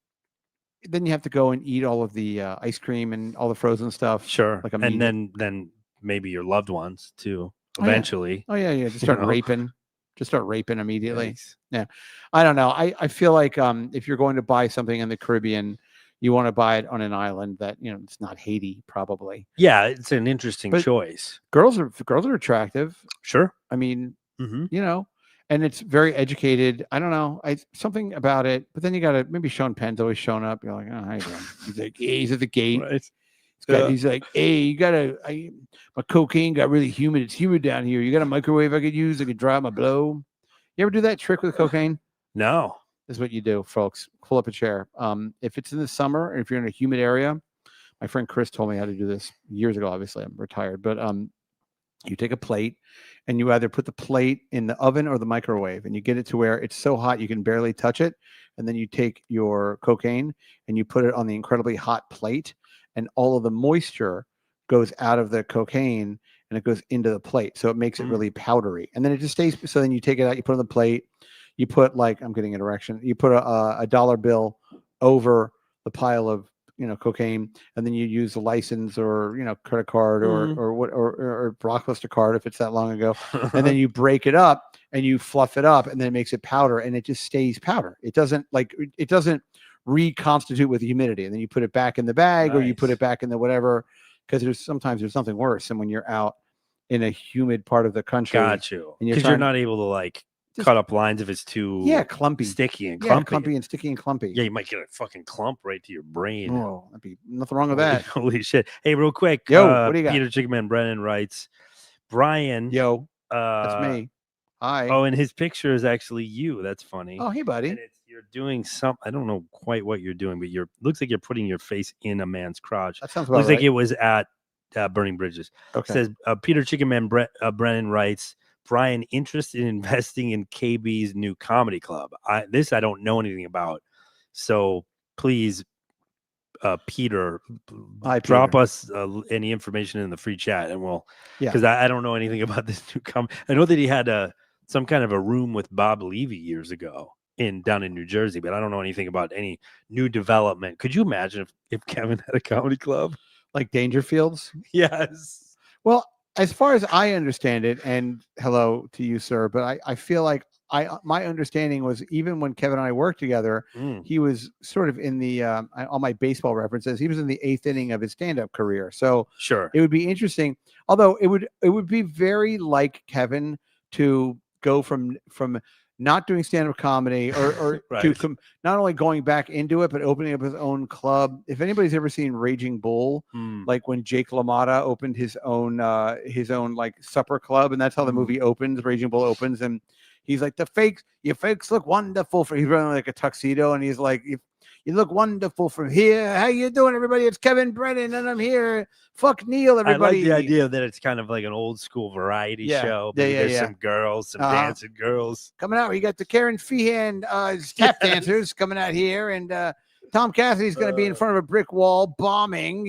then you have to go and eat all of the ice cream and all the frozen stuff. Sure. And then maybe your loved ones too. Eventually. Oh yeah. Just start raping. Just start raping immediately. Nice. Yeah. I don't know. I feel like if you're going to buy something in the Caribbean, you want to buy it on an island that it's not Haiti, probably. Yeah, it's an interesting choice. Girls are attractive. Sure. I mean, and it's very educated. I don't know, something about it. But then you got to maybe Sean Penn's always showing up. You're like, oh, how you doing? He's like, hey, he's at the gate. Right. He's like, hey, my cocaine got really humid. It's humid down here. You got a microwave I could use? I could dry my blow. You ever do that trick with cocaine? No. is what you do, folks. Pull up a chair. If it's in the summer, and if you're in a humid area, my friend Chris told me how to do this years ago. Obviously, I'm retired, but you take a plate and you either put the plate in the oven or the microwave, and you get it to where it's so hot you can barely touch it. And then you take your cocaine and you put it on the incredibly hot plate, and all of the moisture goes out of the cocaine and it goes into the plate. So it makes it really powdery. And then it just stays. So then you take it out, you put it on the plate, you put like, I'm getting an erection. You put a dollar bill over the pile of, cocaine, and then you use a license or, credit card or Blockbuster card if it's that long ago. And then you break it up and you fluff it up, and then it makes it powder, and it just stays powder. It doesn't reconstitute with humidity. And then you put it back in the bag or you put it back in the whatever, because sometimes there's something worse than when you're out in a humid part of the country. Got you. And Because you're not able to like cut up lines if it's too clumpy, sticky and yeah, clumpy. clumpy and sticky and clumpy. Yeah, you might get a fucking clump right to your brain. Oh, that'd be nothing wrong with that. Holy shit. Hey, real quick. Yo, what do you got? Peter Chickenman Brennan writes, Brian. Yo, that's me. Hi. Oh, and his picture is actually you. That's funny. Oh, hey, buddy. And you're doing some, I don't know quite what you're doing, but looks like you're putting your face in a man's crotch. That sounds about looks right. like it was at Burning Bridges. Okay. Says Peter Chickenman Brennan writes, Brian, interested in investing in KB's new comedy club. I don't know anything about. So please, Peter, drop us any information in the free chat, and we'll, because I don't know anything about this new comedy. I know that he had some kind of a room with Bob Levy years ago down in New Jersey, but I don't know anything about any new development. Could you imagine if Kevin had a comedy club? Like Dangerfield's? Yes. Well, as far as I understand it, and hello to you, sir, but I feel like my understanding was, even when Kevin and I worked together, he was sort of in the all my baseball references, he was in the 8th inning of his stand-up career. So sure, it would be interesting. Although it would be very like Kevin to go from not doing stand-up comedy or right. to not only going back into it, but opening up his own club. If anybody's ever seen Raging Bull, like when Jake LaMotta opened his own like supper club, and that's how the movie opens. Raging Bull opens, and he's like, your fakes look wonderful. He's wearing like a tuxedo, and he's like, you look wonderful from here. How you doing, everybody? It's Kevin Brennan, and I'm here. Fuck Neil, everybody. I like the idea that it's kind of like an old school variety show. Maybe there's some girls, some dancing girls coming out. You got the Karen Feehan tap dancers coming out here, and Tom Cassidy's going to be in front of a brick wall bombing.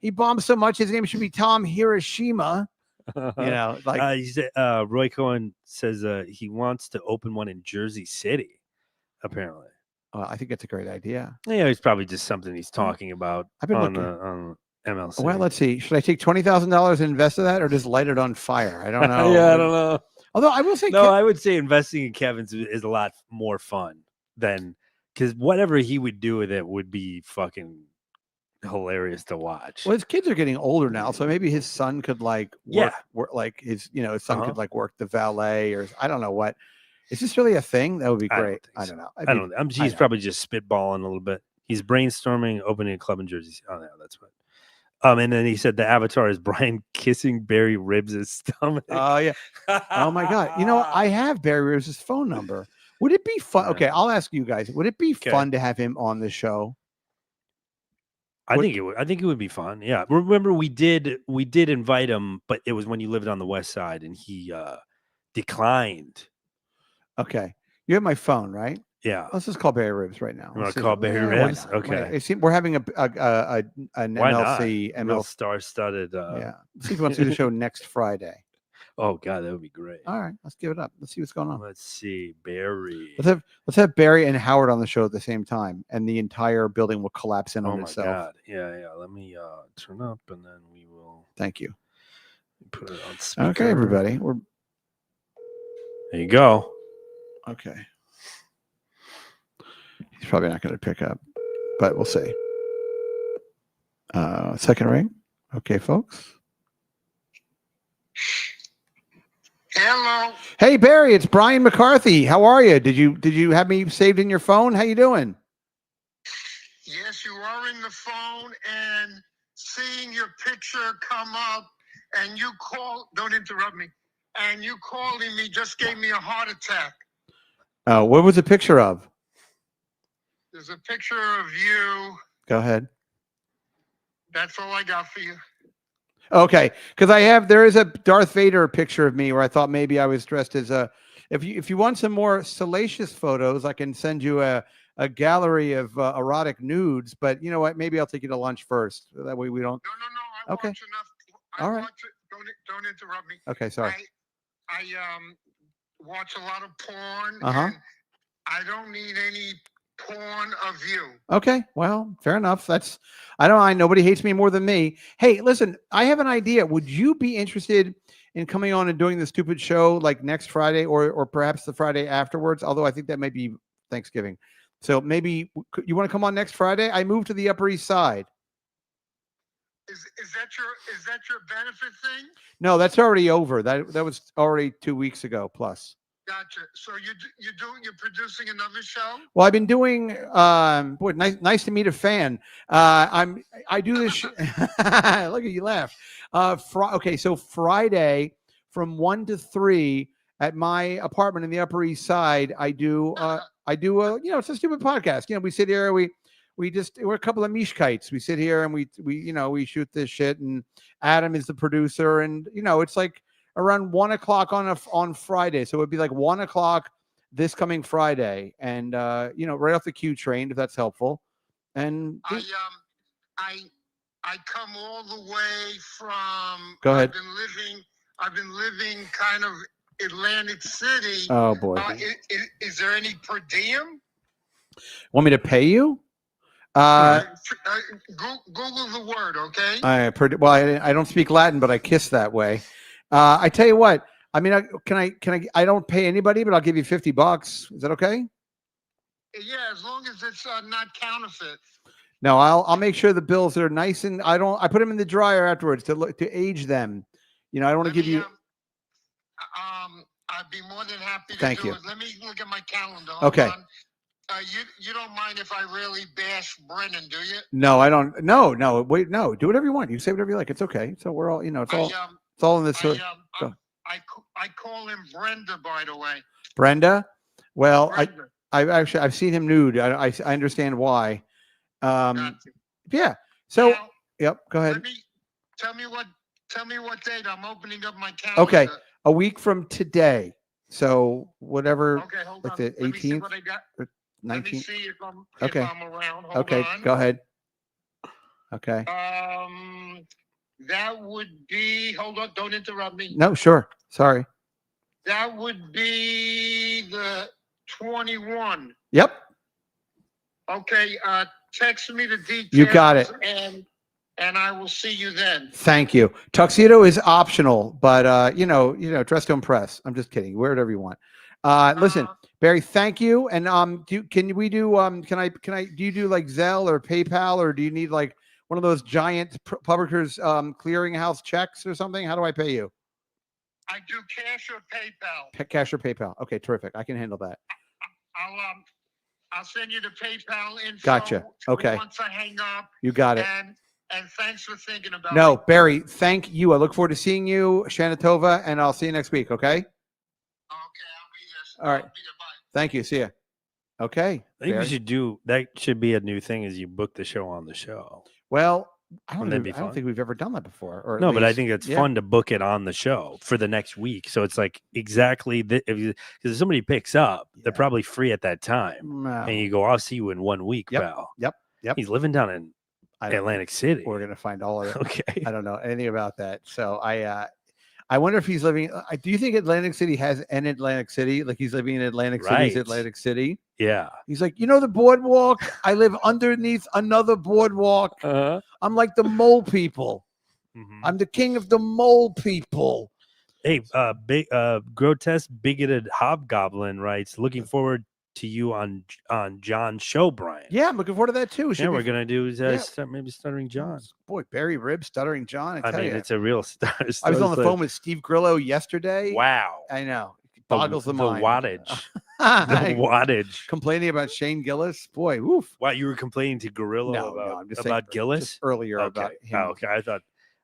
He bombs so much, his name should be Tom Hiroshima. Like he said, Roy Cohen says he wants to open one in Jersey City, apparently. I think that's a great idea. Yeah, it's probably just something he's talking about on MLC. Well, let's see. Should I take $20,000 and invest in that, or just light it on fire? I don't know. Yeah, I don't know. Although I will say, I would say investing in Kevin's is a lot more fun than, because whatever he would do with it would be fucking hilarious to watch. Well, his kids are getting older now, so maybe his son could like work like his son could like work the valet, or I don't know what. Is this really a thing? That would be great. I don't know. I don't know. He's probably just spitballing a little bit. He's brainstorming opening a club in Jersey. Oh, no, that's what. And then he said the avatar is Brian kissing Barry Ribs' stomach. Oh, yeah. Oh, my God. I have Barry Ribs' phone number. Would it be fun? Okay, I'll ask you guys. Would it be fun to have him on the show? I think it would. I think it would be fun. Yeah. Remember, we did invite him, but it was when you lived on the West Side, and he declined. Okay. You have my phone, right? Yeah. Let's just call Barry Ribs right now. You want to call Barry Ribs? Okay. We're having an MLC star-studded. Yeah. See if he wants to do the show next Friday. Oh God, that would be great. All right, let's give it up. Let's see what's going on. Let's see, Barry. Let's have Barry and Howard on the show at the same time, and the entire building will collapse in on itself. Oh my God. Yeah. Let me turn up, and then we will. Thank you. Put it on speaker. Okay, everybody. There you go. Okay. He's probably not going to pick up, but we'll see. Second ring. Okay, folks. Hello. Hey, Barry, it's Brian McCarthy. How are you? Did you have me saved in your phone? How you doing? Yes, you are in the phone, and seeing your picture come up, and you call. Don't interrupt me. And you calling me just gave me a heart attack. Oh, what was the picture of? There's a picture of you. Go ahead. That's all I got for you. Okay, because there is a Darth Vader picture of me where I thought maybe I was dressed as a. If you want some more salacious photos, I can send you a gallery of erotic nudes. But you know what? Maybe I'll take you to lunch first. That way we don't. No. I Okay. watch enough. All right. Don't interrupt me. Okay, sorry. I watch a lot of porn. Uh-huh. And I don't need any porn of you. Okay, well, fair enough. I don't mind. Nobody hates me more than me. Hey, listen, I have an idea. Would you be interested in coming on and doing the stupid show like next Friday or perhaps the Friday afterwards? Although I think that may be Thanksgiving. So maybe you want to come on next Friday? I moved to the Upper East Side. Is that your benefit thing? No, that's already over. That was already 2 weeks ago plus. Gotcha. So you're producing another show? Well, I've been doing. Boy, nice to meet a fan. I do this. Look at you laugh. Okay, so Friday from 1 to 3 at my apartment in the Upper East Side, I do. It's a stupid podcast. We sit here. We're a couple of mishkites. We sit here and we shoot this shit. And Adam is the producer, and it's like around 1 o'clock on Friday. So it'd be like 1 o'clock this coming Friday, and right off the Q train, if that's helpful. And I come all the way from. Go ahead. I've been living kind of Atlantic City. Oh boy. Is there any per diem? Want me to pay you? Google the word, okay? I don't speak Latin, but I kiss that way. I tell you what. I mean, I don't pay anybody, but I'll give you $50. Is that okay? Yeah, as long as it's not counterfeit. No, I'll make sure the bills are nice, and I put them in the dryer afterwards to age them. I don't want to give you. I'd be more than happy to Thank do you. it. Let me look at my calendar. Okay. Hold on. You don't mind if I really bash Brennan, do you? No, I don't. No. Wait, no. Do whatever you want. You say whatever you like. It's okay. So we're all. It's all in this. I call him Brenda, by the way. Brenda. Well, Brenda. I've seen him nude. I understand why. Gotcha. Yeah. So. Now, Yep. Go ahead. Tell me what date. I'm opening up my calendar. Okay. A week from today. So whatever. Okay, hold like on. the Let me see 18th, what I got. 19th. Let me see if I'm around. Hold Okay. on. Go ahead. Okay. That would be. Hold on. Don't interrupt me. No, sure. Sorry. That would be the 21. Yep. Okay. Text me the details. You got it. And I will see you then. Thank you. Tuxedo is optional, but dress to impress. I'm just kidding. Wear whatever you want. Listen, Barry, thank you. And do you do like Zelle or PayPal, or do you need like one of those giant publishers clearinghouse checks or something? How do I pay you? I do cash or PayPal. Cash or PayPal. Okay, terrific. I can handle that. I'll send you the PayPal info. Gotcha. Okay. Once I hang up. You got it. And thanks for thinking about No, me. Barry, thank you. I look forward to seeing you, Shanatova, and I'll see you next week. Okay. Okay, I'll be there. All right. I'll be there. Bye. Thank you. See ya. Okay. I think Barry. we should do that. Should be a new thing is you book the show on the show. Well, I don't Wouldn't that be think fun? we've ever done that before. Or at No, but I least- think it's yeah. fun to book it on the show for the next week. So it's like exactly because if somebody picks up, they're Yeah. probably free at that time, No, and you go, "I'll see you in 1 week, Yep, pal." yep. He's living down in I don't- Atlantic City. We're gonna find all of it. Okay. I don't know anything about that. So I wonder if he's living. Do you think Atlantic City has an Atlantic City? Like he's living in Atlantic City's Right. Atlantic City. Yeah. He's like, the boardwalk. I live underneath another boardwalk. I'm like the mole people. Mhm. I'm the king of the mole people. Hey, grotesque bigoted hobgoblin writes, "Looking forward to you on John's show, Brian." Yeah, I'm looking forward to that too. Yeah, we're gonna do yeah. maybe Stuttering John. Boy, Barry Rib, Stuttering John. I tell mean, ya. it's a real star. I was on the phone with Steve Grillo yesterday. Wow, I know. It boggles the mind. wattage, the wattage. Complaining about Shane Gillis. Boy, woof. Wow, you were complaining to Gorilla I'm just saying about Gillis just earlier about him. Oh, okay,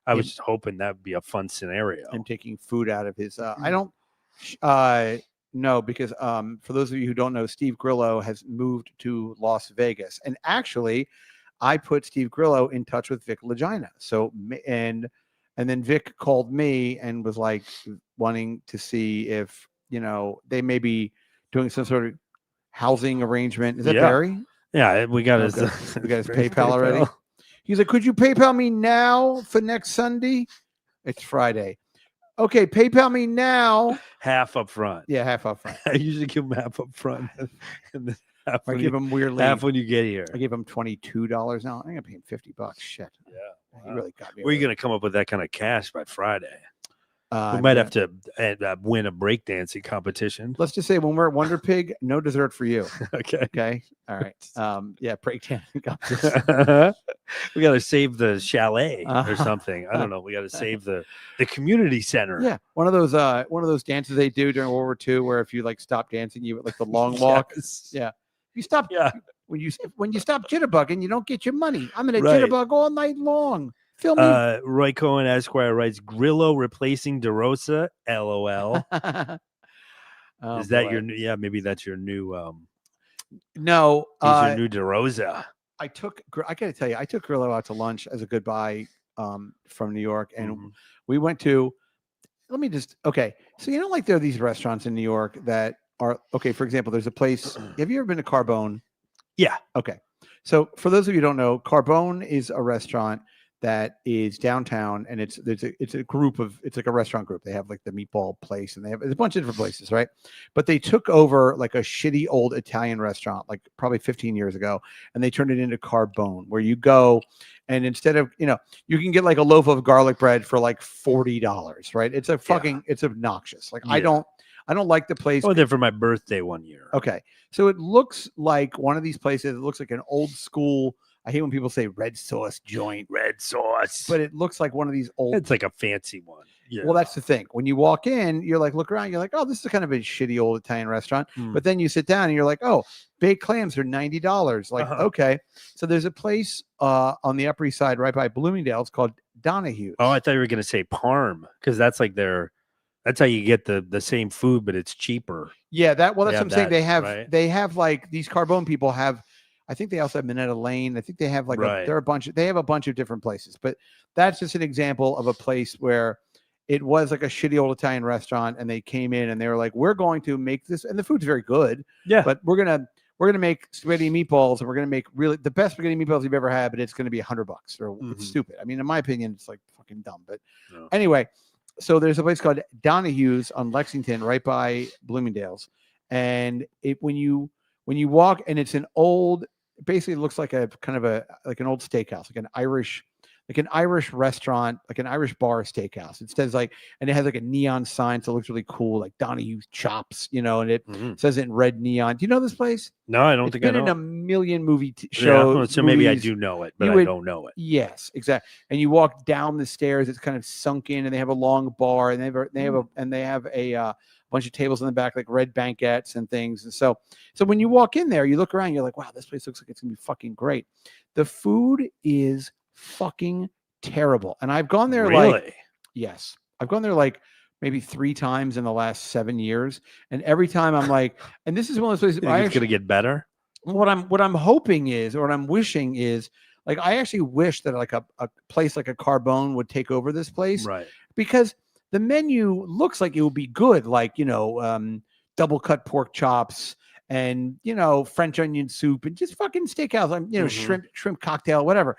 I was just hoping that would be a fun scenario. Him taking food out of his. I Mm. don't. No, because for those of you who don't know, Steve Grillo has moved to Las Vegas, and actually, I put Steve Grillo in touch with Vic Legina. So and then Vic called me and was like wanting to see if they may be doing some sort of housing arrangement. Is that Yeah. Barry? Yeah, we got his, Okay. We got his Barry's PayPal already. He's like, could you PayPal me now for next Sunday? It's Friday. Okay, PayPal me now. Half up front. Yeah, half up front. I usually give him half up front, and then half I when give you, him weirdly. half when you get here. I gave him $22 now. I'm gonna pay him $50. Shit. Yeah, He wow. really got me. Where are you going to come up with that kind of cash by Friday? gonna? We might have to win a breakdancing competition. Let's just say when we're at Wonder Pig, no dessert for you. Okay. Okay. All right. Yeah, breakdancing competition. We got to save the chalet or Uh-huh. something. I don't know. We got to save the community center. Yeah, one of those dances they do during World War II, where if you like stop dancing, you like the long walk. Yes. Yeah. You stop. Yeah. When you stop jitterbugging, you don't get your money. I'm gonna Right. jitterbug all night long. Film me. Roy Cohen Esquire writes Grillo replacing DeRosa. LOL. Oh, Is that boy. your new? Yeah, maybe that's your new. No. He's your new DeRosa. I got to tell you, I took Grillo out to lunch as a goodbye from New York, and Mhm. we went to. Okay. So like there are these restaurants in New York that are okay. For example, there's a place. Have you ever been to Carbone? Yeah. Okay. So for those of you who don't know, Carbone is a restaurant that is downtown, and it's a group of, it's like a restaurant group. They have like the meatball place, and there's a bunch of different places, right? But they took over like a shitty old Italian restaurant, like probably 15 years ago, and they turned it into Carbone, where you go and instead of, you can get like a loaf of garlic bread for like $40, right? It's it's obnoxious. Like I Yeah. don't like the place. I went there for my birthday one year. Okay. So it looks like one of these places. It looks like an old school. I hate when people say red sauce joint, Red sauce. but it looks like one of these old. It's like a fancy one. Yeah. Well, that's the thing. When you walk in, you're like, look around. You're like, oh, this is kind of a shitty old Italian restaurant. Mm. But then you sit down and you're like, oh, baked clams are $90. Like, Uh-huh. okay. So there's a place on the Upper East Side right by Bloomingdale's called Donahue's. Oh, I thought you were going to say Parm because that's like that's how you get the same food, but it's cheaper. Yeah, that's They what I'm have saying. that, They right? have like these Carbone people have. I think they also have Minetta Lane. I think they have like Right. they have a bunch of different places, but that's just an example of a place where it was like a shitty old Italian restaurant, and they came in and they were like, we're going to make this, and the food's very good, Yeah. but we're gonna make spaghetti and meatballs, and we're gonna make really the best spaghetti and meatballs you've ever had, but it's gonna be $100 or Mhm. it's stupid. I mean, in my opinion, it's like fucking dumb. But No. anyway, so there's a place called Donahue's on Lexington, right by Bloomingdale's, and when you walk, and it's an old. Basically, it looks like a kind of like an old steakhouse, like an Irish restaurant, like an Irish bar steakhouse. It says and it has like a neon sign, so it looks really cool, like Donahue's Chops, and it Mhm. says it in red neon. Do you know this place? No, I don't It's think I been in know. a million movie Yeah, shows. well, so maybe I movies. do know it, but You I would- don't know it. Yes, exactly. And you walk down the stairs; it's kind of sunk in, and they have a long bar, and they have a bunch of tables in the back, like red banquettes and things. And so when you walk in there, you look around, you're like, wow, this place looks like it's gonna be fucking great. The food is fucking terrible, and I've gone there Really? yes, I've gone there like maybe 3 times in the last 7 years, and every time I'm like, and this is one of those places. You think it's going to get better? What I'm hoping is, or what I'm wishing is, like, I actually wish that like a place like a Carbone would take over this place, Right. because the menu looks like it would be good, like double cut pork chops and French onion soup and just fucking steakhouse, Mhm. shrimp cocktail, whatever,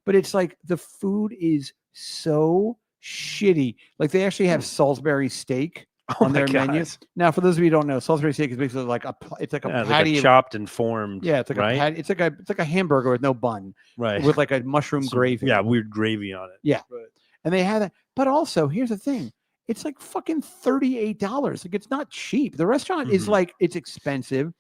but it's like the food is so shitty. Like they actually have Salisbury steak Oh on my their menu. God. Now, for those of you who don't know, Salisbury steak is basically like it's like a Yeah, like patty. a chopped and formed. Yeah, it's like right? a patty. It's like a hamburger with no bun, Right. with like a mushroom Some- gravy. Yeah, weird gravy on it. Yeah. And they have that. But also, here's the thing. It's like fucking $38. Like it's not cheap. The restaurant is Mhm. like, it's expensive.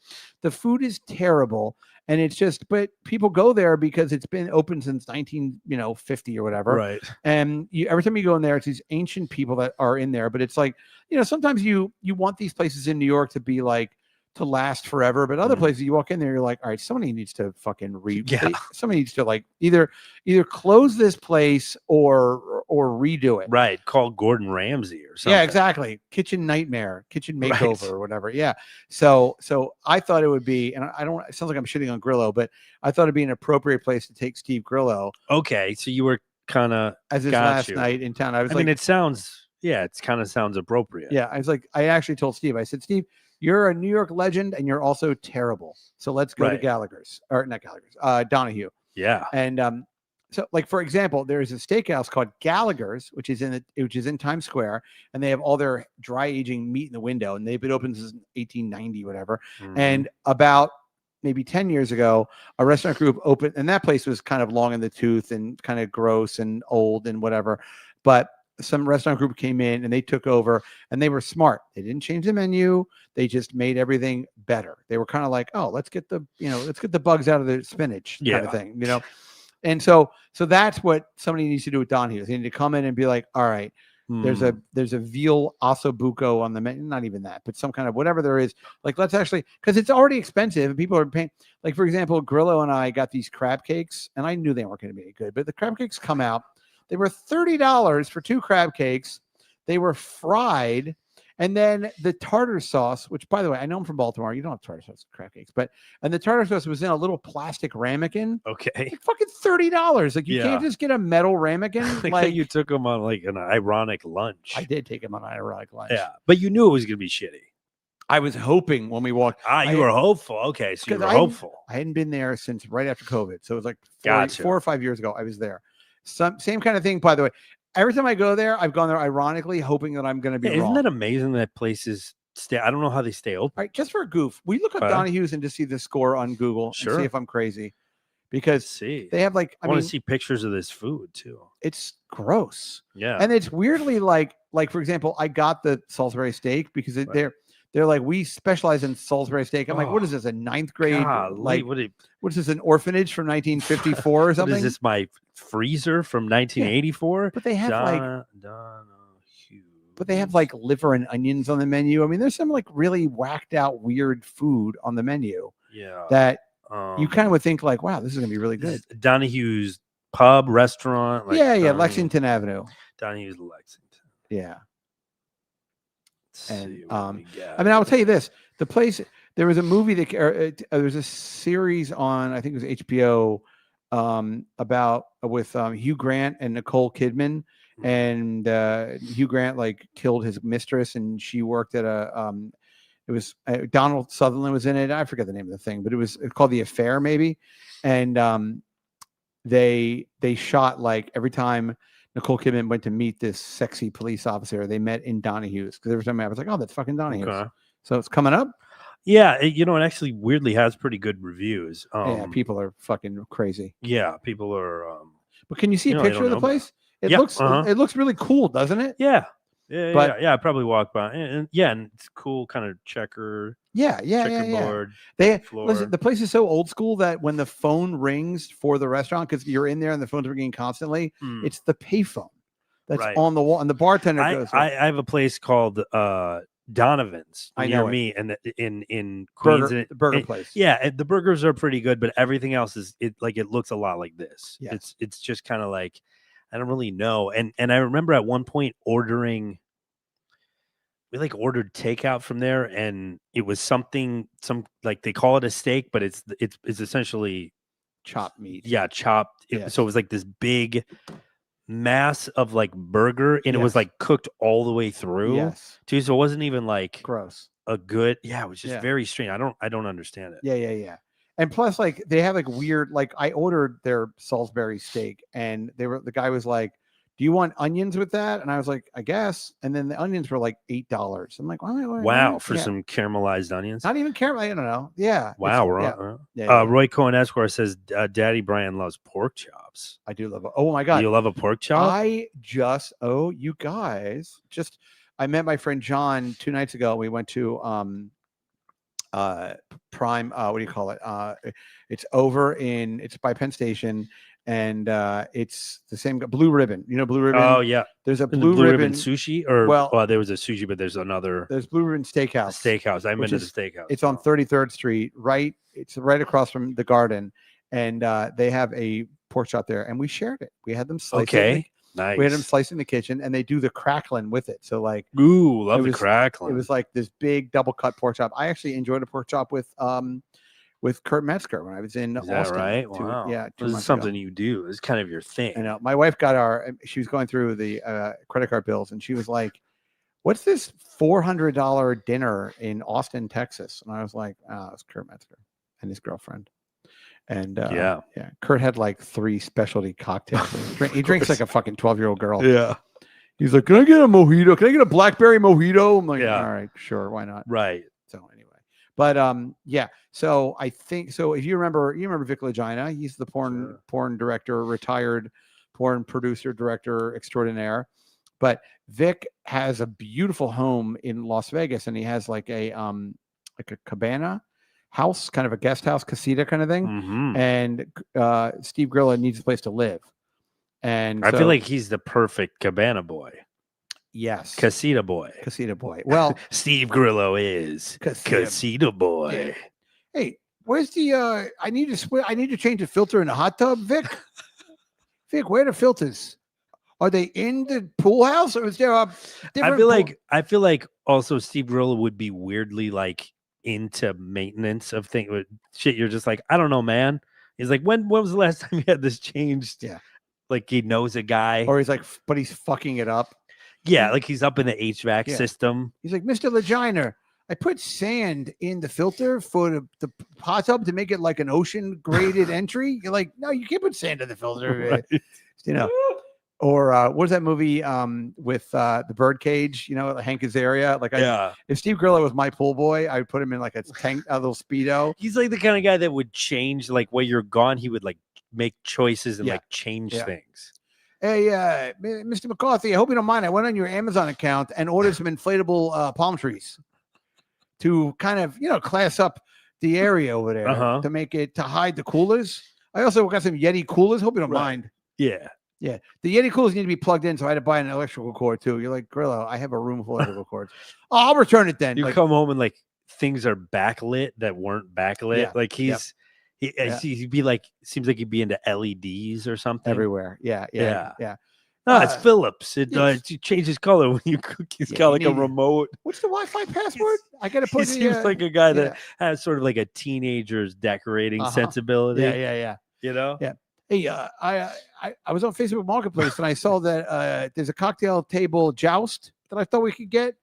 The food is terrible. And it's just, but people go there because it's been open since 1950 or whatever. Right. And every time you go in there, it's these ancient people that are in there. But it's like, sometimes you want these places in New York to be like to last forever. But other Mhm. places you walk in there, you're like, all right, somebody needs to fucking Yeah. somebody needs to like either close this place or redo it. Right. Call Gordon Ramsay or something. Yeah, exactly. Kitchen nightmare, kitchen Right. makeover or whatever. Yeah. So I thought it would be, and I don't, it sounds like I'm shitting on Grillo, but I thought it'd be an appropriate place to take Steve Grillo Okay. So you were kind of, as his Got last you. night in town. I was I like, mean, it sounds, yeah, it's kind of sounds appropriate. yeah, I was like, I actually told Steve, I said, Steve, you're a New York legend and you're also terrible. So let's go to Right. Gallagher's or not Gallagher's, Donahue. Yeah. And so like for example, there's a steakhouse called Gallagher's, which is in Times Square, and they have all their dry aging meat in the window, and they've been open since 1890, whatever. Mhm. And about maybe 10 years ago, a restaurant group opened, and that place was kind of long in the tooth and kind of gross and old and whatever. But some restaurant group came in and they took over, and they were smart. They didn't change the menu. They just made everything better. They were kind of like, oh, let's get the bugs out of the spinach kind of Yeah. thing, And so that's what somebody needs to do with Donahue. They need to come in and be like, all right, there's Mm. a veal ossobuco on the menu, not even that, but some kind of whatever there is. Like, let's actually, because it's already expensive and people are paying. Like, for example, Grillo and I got these crab cakes, and I knew they weren't going to be any good, but the crab cakes come out. They were $30 for 2 crab cakes. They were fried. And then the tartar sauce, which, by the way, I know I'm from Baltimore. You don't have tartar sauce crab cakes, and the tartar sauce was in a little plastic ramekin. Okay. Like fucking $30. Like, you can't Yeah. just get a metal ramekin. Like, Like, you took him on like an ironic lunch. I did take him on an ironic lunch. Yeah. But you knew it was going to be shitty. I was hoping when we walked. You were hopeful. Okay. So you 'Cause were hopeful. I hadn't been there since right after COVID. So it was like Gotcha. 4 or 5 years ago. I was there. Same kind of thing, by the way. Every time I go there, I've gone there ironically, hoping that I'm going to be Yeah, wrong. isn't that amazing that places stay? I don't know how they stay open. All right, just for a goof, we look up Okay. Donahue's and just see the score on Google and Sure. see if I'm crazy, Let's because see. they have like, I I want mean, to see pictures of this food too. it's gross. Yeah. And it's weirdly like for example, I got the Salisbury steak because Right. they're like, we specialize in Salisbury steak. I'm like, what Oh, is this, a 9th grade? Golly, Like, what what is this, an orphanage from 1954 or what something? is this? My freezer from 1984? But they have like, Donahue. but they have like liver and onions on the menu. I mean, there's some like really whacked out weird food on the menu Yeah. that you kind of of would think like, wow, this is gonna be really good. Donahue's pub restaurant. Like yeah, Donahue- Lexington Avenue. Donahue's Lexington. Yeah. Let's And, see what we got. I mean, I'll tell you this: the place. There was a movie that there was a series on, I think it was HBO, about with Hugh Grant and Nicole Kidman, Mhm. and Hugh Grant like killed his mistress, and she worked at a. It was Donald Sutherland was in it. I forget the name of the thing, but it's called The Affair, maybe, and they shot like every time Nicole Kidman went to meet this sexy police officer, they met in Donahue's, because every time I was like, oh, that's fucking Donahue's. Okay. So it's coming up. Yeah, it actually weirdly has pretty good reviews. Yeah, people are fucking crazy. Yeah, people are. But can you see a they picture don't of the know about place? It Yeah, looks uh-huh. it looks really cool, doesn't it? Yeah, But- yeah. I probably walk by, and yeah, and it's cool, kind of checkerboard. Yeah. They floor. listen. The place is so old school that when the phone rings for the restaurant, because you're in there and the phone's ringing constantly, Mm. it's the payphone that's Right. on the wall, and the bartender goes, I have a place called Donovan's I near know it. me, and in Queens. burger, and the burger and- place. Yeah, the burgers are pretty good, but everything else is it looks a lot like this. Yeah. It's just kind of like I don't really know. And I remember at one point ordering. We ordered takeout from there, and it was some like they call it a steak, but it's essentially chopped meat. chopped. Yes. So it was like this big mass of like burger, and it was Yes. like cooked all the way through. Yes. Too, so it wasn't even like Gross. a good. Yeah, it was just Yeah. very strange. I don't understand it. Yeah. And plus, like, they have like weird, like, I ordered their Salisbury steak, and the guy was like, do you want onions with that? And I was like, I guess. And then the onions were like $8. I'm like, why? Wow, for Yeah. some caramelized onions. Not even caramel. I don't know. Yeah. Wow, Yeah. Roy Cohen Esquire says Daddy Brian loves pork chops. I do love it. Oh my God. You love a pork chop? You guys, I met my friend John 2 nights ago. We went to Prime. What do you call it? It's by Penn Station, and it's the same Blue Ribbon. You know Blue Ribbon? Oh yeah, There's a the Blue, Ribbon. sushi, or Well- there was a sushi, but there's another There's Blue Ribbon Steakhouse. steakhouse. I've been which to the is- steakhouse. It's on 33rd Street, right? It's right across from the Garden, and they have a pork chop there, and we shared it. We had them slice it. Okay, nice. We had them sliced in the kitchen, and they do the crackling with it. So like, Ooh, love it the was- crackling. it was like this big double cut pork chop. I actually enjoyed a pork chop with Kurt Metzger when I was in Is that Austin. right? two- Wow. Yeah, 2 This is months something ago. you do. It's kind of your thing. I know. My wife got she was going through the credit card bills, and she was like, "What's this $400 dinner in Austin, Texas?" And I was like, "Oh, it's Kurt Metzger and his girlfriend." And Yeah. Kurt had like 3 specialty cocktails. He drinks like a fucking 12-year-old girl. Yeah. He's like, "Can I get a mojito? Can I get a blackberry mojito?" I'm like, Yeah. "All right, sure, why not?" Right. So anyway, but yeah. So I think so. If you remember Vic Legina. He's the porn director, retired porn producer, director extraordinaire. But Vic has a beautiful home in Las Vegas, and he has like a cabana house, kind of a guest house, casita kind of thing. Mhm. And Steve Grillo needs a place to live. And I so- feel like he's the perfect cabana boy, yes, casita boy. casita boy. Well, Steve Grillo is Casita- casita boy. Yeah. Hey, where's the I need to change the filter in the hot tub, Vic. Vic, where are the filters? Are they in the pool house, or is there a different I feel like also Steve Grillo would be weirdly like into maintenance of things. Shit, you're just like, I don't know, man. He's like, when was the last time you had this changed? Yeah. Like he knows a guy. or he's like, but he's fucking it up. Yeah, like he's up in the HVAC Yeah. system. He's like, Mr. Leginer, I put sand in the filter for the hot tub to make it like an ocean graded entry. You're like, no, you can't put sand in the filter. Right. You know. Or what was that movie with the birdcage? You know, Hank Azaria. Like, Yeah. if Steve Grillo was my pool boy, I would put him in like a tank, a little speedo. He's like the kind of guy that would change, like while you're gone, he would like make choices and Yeah. like change Yeah. things. Hey, Mr. McCarthy, I hope you don't mind. I went on your Amazon account and ordered some inflatable palm trees to kind of, class up the area over there Uh-huh. to make it, to hide the coolers. I also got some Yeti coolers. Hope you don't Right. mind. Yeah. Yeah. The Yeti coolers need to be plugged in. So I had to buy an electrical cord too. You're like, Grillo, I have a room full of electrical cords. Oh, I'll return it then. You Like, come home and like things are backlit that weren't backlit. Yeah. Like he'd be like, seems like he'd be into LEDs or something. everywhere. Yeah. No, it's Uh, Philips. yes. It changes color when you cook. He's Yeah, got you like a need- remote. What's the Wi-Fi password? I got to He put seems the, like a guy that yeah. has sort of like a teenager's decorating Uh-huh. sensibility. yeah. You know? Yeah. Hey, I was on Facebook Marketplace and I saw that there's a cocktail table joust that I thought we could get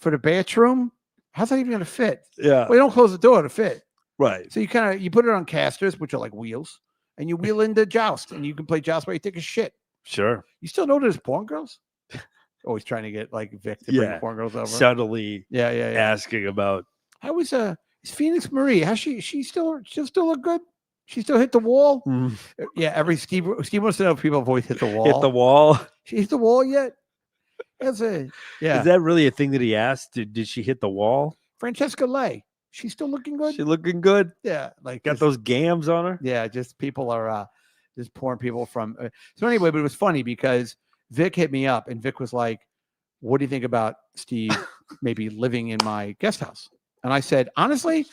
for the bathroom. How's that even going to fit? Yeah. Well, you don't close the door to fit. Right. So you put it on casters, which are like wheels, and you wheel into joust, and you can play joust while you take a shit. Sure. You still know there's porn girls? Always trying to get like Vic to bring Yeah. porn girls over. Subtly yeah. asking about. How is Phoenix Marie? How's she'll still look good? She still hit the wall? Yeah, every Steve wants to know if people have always hit the wall. Hit the wall. She hit the wall yet? That's it. Yeah. Is that really a thing that he asked? Did she hit the wall? Francesca Lay. She's still looking good. She looking good? Yeah. Like Got just- those gams on her? Yeah, just people are just porn people from. So anyway, but it was funny because Vic hit me up and Vic was like, "What do you think about Steve maybe living in my guest house?" And I said, honestly,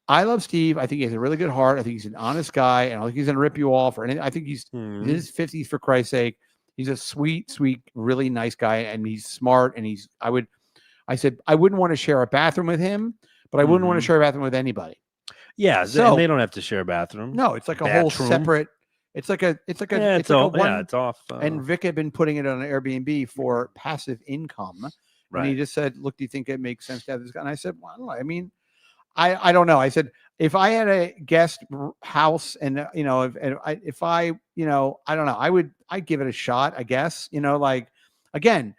I love Steve. I think he has a really good heart. I think he's an honest guy, and I don't think he's gonna rip you off or anything. I think he's in his 50s for Christ's sake. He's a sweet, really nice guy, and he's smart. And I said I wouldn't want to share a bathroom with him, but I wouldn't want to share a bathroom with anybody. Yeah. So- And they don't have to share a bathroom. No, it's like a whole Bathroom. separate. It's like a Yeah, it's like a one. it's off. And Vic had been putting it on an Airbnb for passive income. And he right. just said, "Look, do you think it makes sense to have this guy?" And I said, "Well, I don't know. I mean, I don't know." I said, "If I had a guest house, and if I I don't know, I'd give it a shot. I guess like again,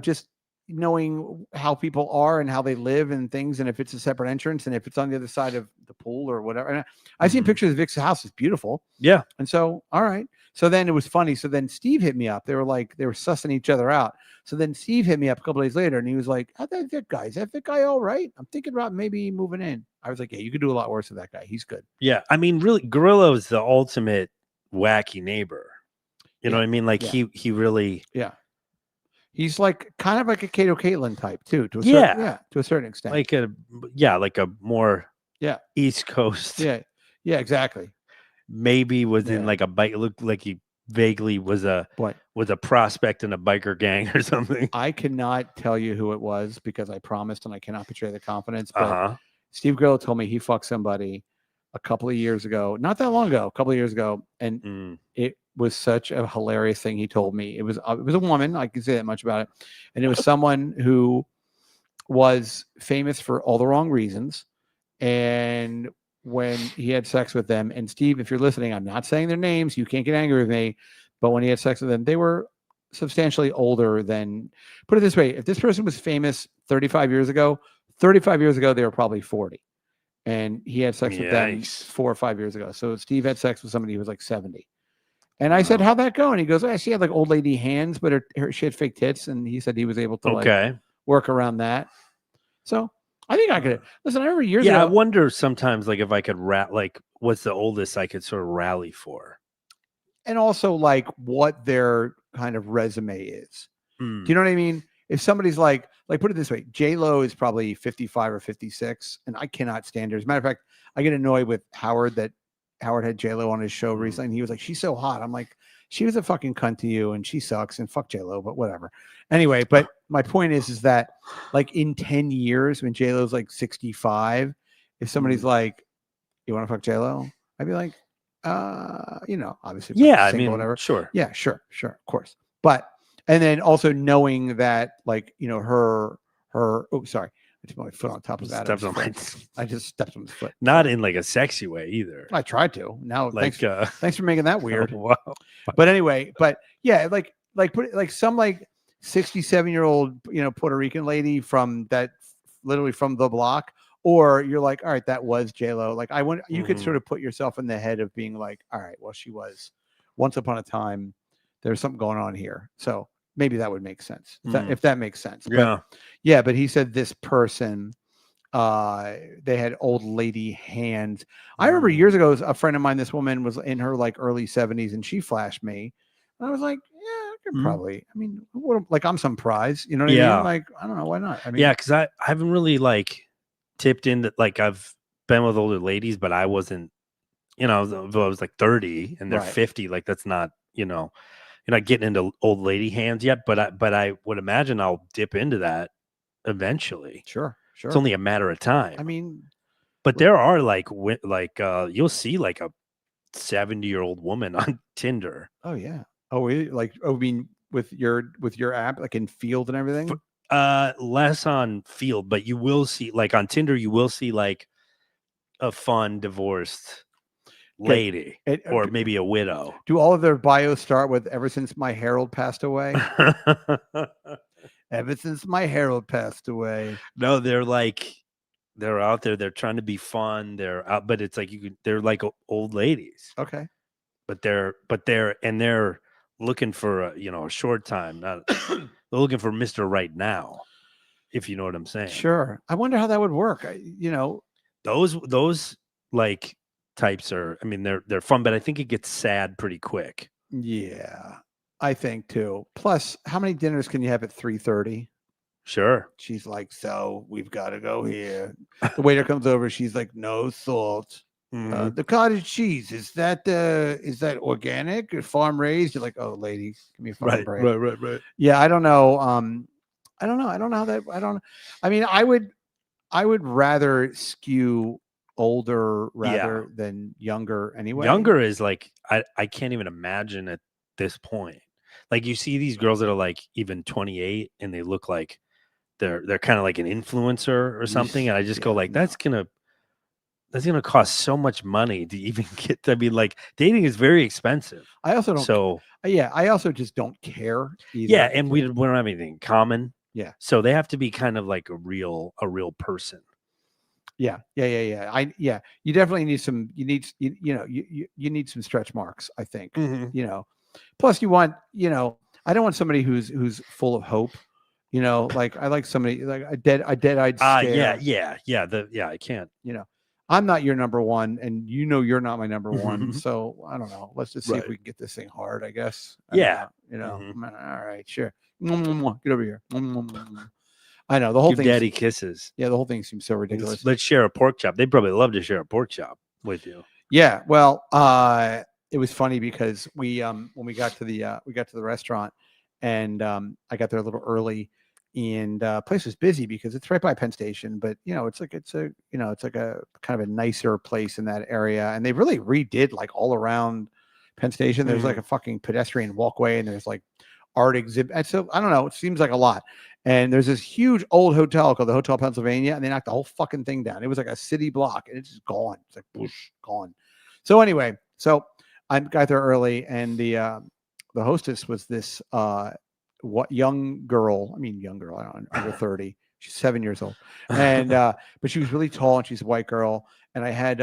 just knowing how people are and how they live and things, and if it's a separate entrance, and if it's on the other side of the pool or whatever. And I've seen Mhm. pictures of Vic's house; it's beautiful. Yeah. And so, all right. So then it was funny. So then Steve hit me up. They were sussing each other out. So then Steve hit me up a couple days later and he was like, how's that guy? Is that guy all right? I'm thinking about maybe moving in. I was like, yeah, you could do a lot worse with that guy. He's good. Yeah. I mean, really, Gorilla is the ultimate wacky neighbor. You know what I mean? Like he really. Yeah. He's like kind of like a Kato Caitlin type too, to a to a certain extent. Like a more East Coast. Yeah, exactly. Maybe was in like a bike. Looked like he vaguely was a prospect in a biker gang or something. I cannot tell you who it was because I promised and I cannot betray the confidence. But Steve Grillo told me he fucked somebody a couple of years ago, not that long ago, a couple of years ago, and it was such a hilarious thing he told me. It was a woman. I can say that much about it. And it was someone who was famous for all the wrong reasons. And when he had sex with them, and Steve, if you're listening, I'm not saying their names. You can't get angry with me. But when he had sex with them, they were substantially older than, put it this way, if this person was famous 35 years ago, they were probably 40. And he had sex with them 4 or 5 years ago. So Steve had sex with somebody who was like 70. And I said, how'd that go? And he goes, she had like old lady hands, but she had fake tits. And he said he was able to like work around that. So I think I could listen. I remember years ago. Yeah, I wonder sometimes like if I could like what's the oldest I could sort of rally for. And also like what their kind of resume is. Do you know what I mean? If somebody's like put it this way, J-Lo is probably 55 or 56, and I cannot stand her. As a matter of fact, I get annoyed with Howard that Howard had J-Lo on his show recently, and he was like, she's so hot. I'm like, she was a fucking cunt to you, and she sucks, and fuck J-Lo, but whatever. Anyway, but my point is that like in 10 years, when J-Lo's like 65, if somebody's like, you want to fuck J-Lo? I'd be like, obviously. Yeah, I single, mean, whatever. Sure. Yeah, sure, of course. But, and then also knowing that like, her, oh, sorry. I just put my foot on top of that. I just stepped on his foot. Not in like a sexy way either. I tried to. Now, like, thanks for making that weird. Wow. But anyway, yeah, like put it like some like 67-year-old, Puerto Rican lady from that, literally from the block, or you're like, all right, that was J-Lo. Like you could sort of put yourself in the head of being like, all right, well, she was once upon a time. There's something going on here. So maybe that would make sense if that makes sense. Yeah. But he said this person, they had old lady hands. I remember years ago, a friend of mine, this woman was in her like early 70s, and she flashed me. And I was like, yeah, I could probably. I mean, I'm some prize, you know what I mean? Like, I don't know, why not? I mean, yeah, because I haven't really like tipped in that. Like I've been with older ladies, but I wasn't, I was like 30 and they're 50. Like that's not, you're not getting into old lady hands yet, but I would imagine I'll dip into that eventually. Sure. It's only a matter of time. I mean, but there are like you'll see like a 70-year-old woman on Tinder. Oh yeah. Oh, really? I mean, with your app, like in Field and everything. Less on Field, but you will see like on Tinder, you will see like a fun divorced lady or maybe a widow. Do all of their bios start with "ever since my Harold passed away"? Ever since my Harold passed away. No, they're out there. They're trying to be fun. They're out, but it's like they're like old ladies. Okay, but they're looking for a short time. Not they're looking for Mr. Right Now, if you know what I'm saying. Sure. I wonder how that would work. Those like types are, I mean, they're fun, but I think it gets sad pretty quick. Yeah, I think too. Plus, how many dinners can you have at 3:30? Sure. She's like, so we've got to go here. The waiter comes over. She's like, no salt. The cottage cheese, is that organic or farm raised? You're like, oh, lady, give me a fucking break. Right. Yeah, I don't know. I don't know how that. I mean, I would rather skew older rather than younger anyway. Younger is like I can't even imagine at this point. Like you see these girls that are like even 28 and they look like they're kind of like an influencer or something, and I just go like, that's gonna cost so much money to even get. I mean, like dating is very expensive. I also don't. So I also just don't care either. Yeah, and we don't have anything in common. Yeah. So they have to be kind of like a real person. Yeah. You definitely need some. You need you need some stretch marks. I think. Plus you want I don't want somebody who's full of hope. Like I like somebody like a dead-eyed stare. I can't. I'm not your number one, and you're not my number one. So I don't know. Let's just see if Right. we can get this thing hard. I guess. Yeah. All right, sure. Get over here. I know the whole Give thing. daddy kisses. Yeah, the whole thing seems so ridiculous. Let's share a pork chop. They'd probably love to share a pork chop with you. Yeah, well, it was funny because we when we got to the restaurant, and I got there a little early, and place was busy because it's right by Penn Station, but it's like it's a kind of a nicer place in that area, and they really redid like all around Penn Station. There's like a fucking pedestrian walkway, and there's like art exhibit. And so I don't know, it seems like a lot. And there's this huge old hotel called the Hotel Pennsylvania, and they knocked the whole fucking thing down. It was like a city block, and it's just gone. It's like whoosh, gone. So anyway, I got there early, and the hostess was this young girl. I don't know, under 30. She's 7 years old, and but she was really tall, and she's a white girl. And I had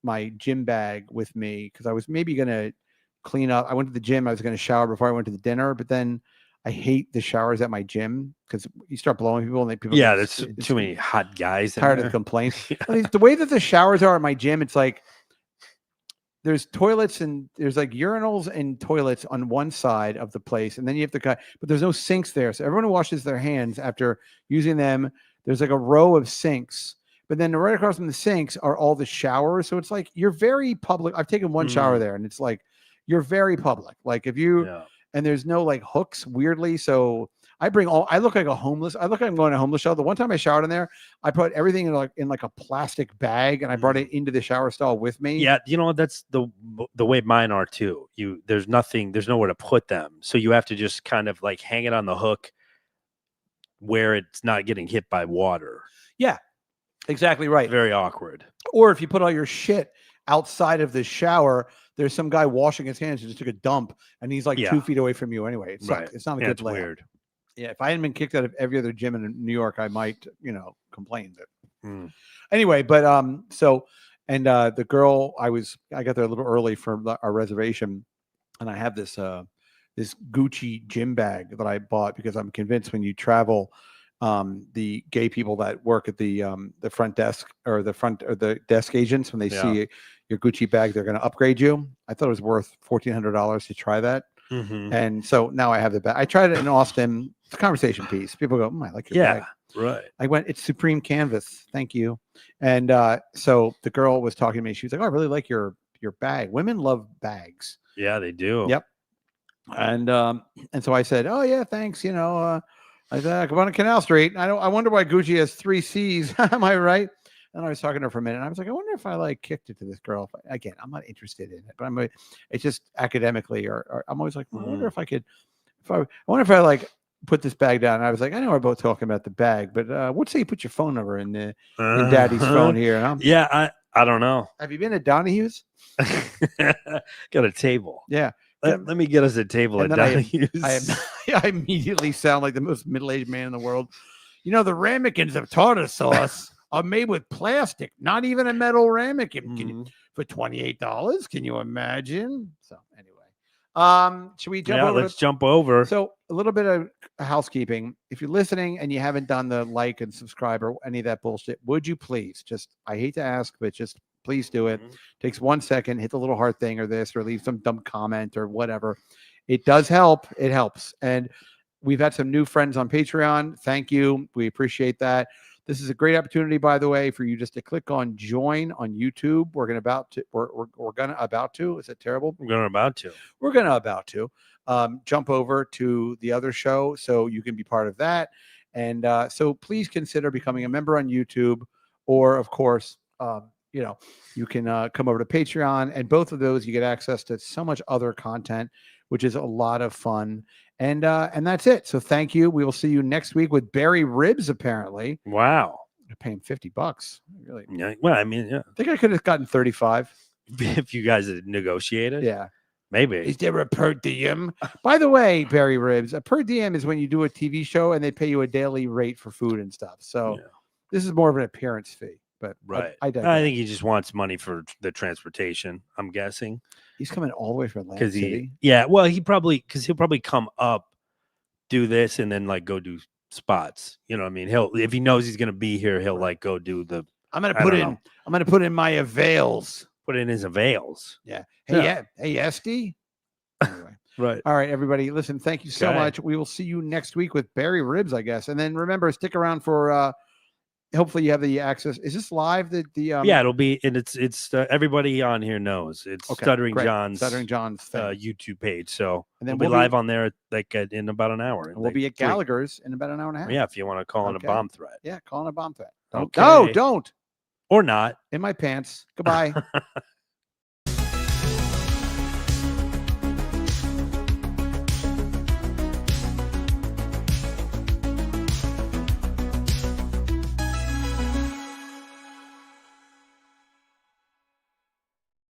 my gym bag with me because I was maybe gonna clean up. I went to the gym. I was gonna shower before I went to the dinner, but then I hate the showers at my gym because you start blowing people, and people. Yeah, there's too many hot guys. Tired of the complaints. The way that the showers are at my gym, it's like there's toilets and there's like urinals and toilets on one side of the place, and then you have to cut, but there's no sinks there. So everyone washes their hands after using them. There's like a row of sinks, but then right across from the sinks are all the showers. So it's like you're very public. I've taken one shower there, and it's like you're very public. Like if you and there's no like hooks, weirdly. So I look like a homeless. I look like I'm going to a homeless shelter. The one time I showered in there, I put everything in like a plastic bag, and I brought it into the shower stall with me. Yeah, that's the way mine are too. There's nowhere to put them, so you have to just kind of like hang it on the hook where it's not getting hit by water. Yeah, exactly right. Very awkward. Or if you put all your shit outside of the shower, there's some guy washing his hands who just took a dump, and he's like 2 feet away from you anyway. It's right. It's not a good it's layout. Weird. Yeah, if I hadn't been kicked out of every other gym in New York, I might, complain. But anyway, but the girl, I got there a little early for our reservation, and I have this this Gucci gym bag that I bought because I'm convinced when you travel, the gay people that work at the front desk or the desk agents, when they see your Gucci bag, they're going to upgrade you. I thought it was worth $1,400 to try that. And so now I have the bag. I tried it in Austin. It's a conversation piece. People go, I like your bag. Right. I went, it's Supreme Canvas. Thank you. And so the girl was talking to me. She was like, I really like your bag. Women love bags. Yeah, they do. Yep. And so I said, oh yeah, thanks. I said, come on to Canal Street. I wonder why Gucci has 3 C's. Am I right? And I was talking to her for a minute, and I was like, I wonder if I like kicked it to this girl. Again, I'm not interested in it, but it's just academically, or I'm always like, I wonder if I could, I wonder if I like put this bag down. And I was like, I know we're both talking about the bag, but what's say you put your phone number in Daddy's phone here? And I don't know. Have you been at Donahue's? Got a table. Yeah. Let me get us a table at Donahue's. I immediately sound like the most middle-aged man in the world. The ramekins of tartar sauce are made with plastic, not even a metal ramekin. For $28. Can you imagine? So anyway, should we jump over? Let's jump over. So a little bit of housekeeping. If you're listening and you haven't done the like and subscribe or any of that bullshit, would you please I hate to ask, but just please do it. Takes 1 second, hit the little heart thing or this, or leave some dumb comment or whatever. It does help. It helps. And we've had some new friends on Patreon. Thank you. We appreciate that. This is a great opportunity, by the way, for you just to click on join on YouTube. We're gonna about to. Is it terrible? We're gonna about to jump over to the other show, so you can be part of that. And so please consider becoming a member on YouTube, or of course, you can come over to Patreon, and both of those you get access to so much other content, which is a lot of fun. And that's it. So thank you. We will see you next week with Barry Ribs, apparently. Wow. I pay him $50. Really? Yeah. Well, I mean, yeah. I think I could have gotten 35. If you guys had negotiated. Yeah. Maybe. Is there a per diem? By the way, Barry Ribs, a per diem is when you do a TV show and they pay you a daily rate for food and stuff. So this is more of an appearance fee. But Right. I I digress. think he just wants money for the transportation. I'm guessing He's coming all the way from Atlantic because City. well, he'll probably come up, do this, and then like go do spots. You know what I mean? If he knows he's gonna be here, he'll like go do the. I'm gonna I put don't in. know. I'm gonna put in my avails. Put in his avails. Yeah. Hey, Yeah. hey, Esty. Anyway. Right. All right, everybody. Listen, thank you so Okay. much. We will see you next week with Barry Ribs, I guess. And then remember, stick around for hopefully you have the access. Is this live? The Yeah, it'll be, and it's everybody on here knows it's Okay, Stuttering great. John's Stuttering John's thing. YouTube page. So And then we'll be we'll be- live on there in about an hour. And we'll be at Three. Gallagher's in about an hour and a half. Yeah, if you want to call in a Okay. bomb threat Yeah, calling a bomb threat. Don't, Okay. No, don't. or not. In my pants. Goodbye.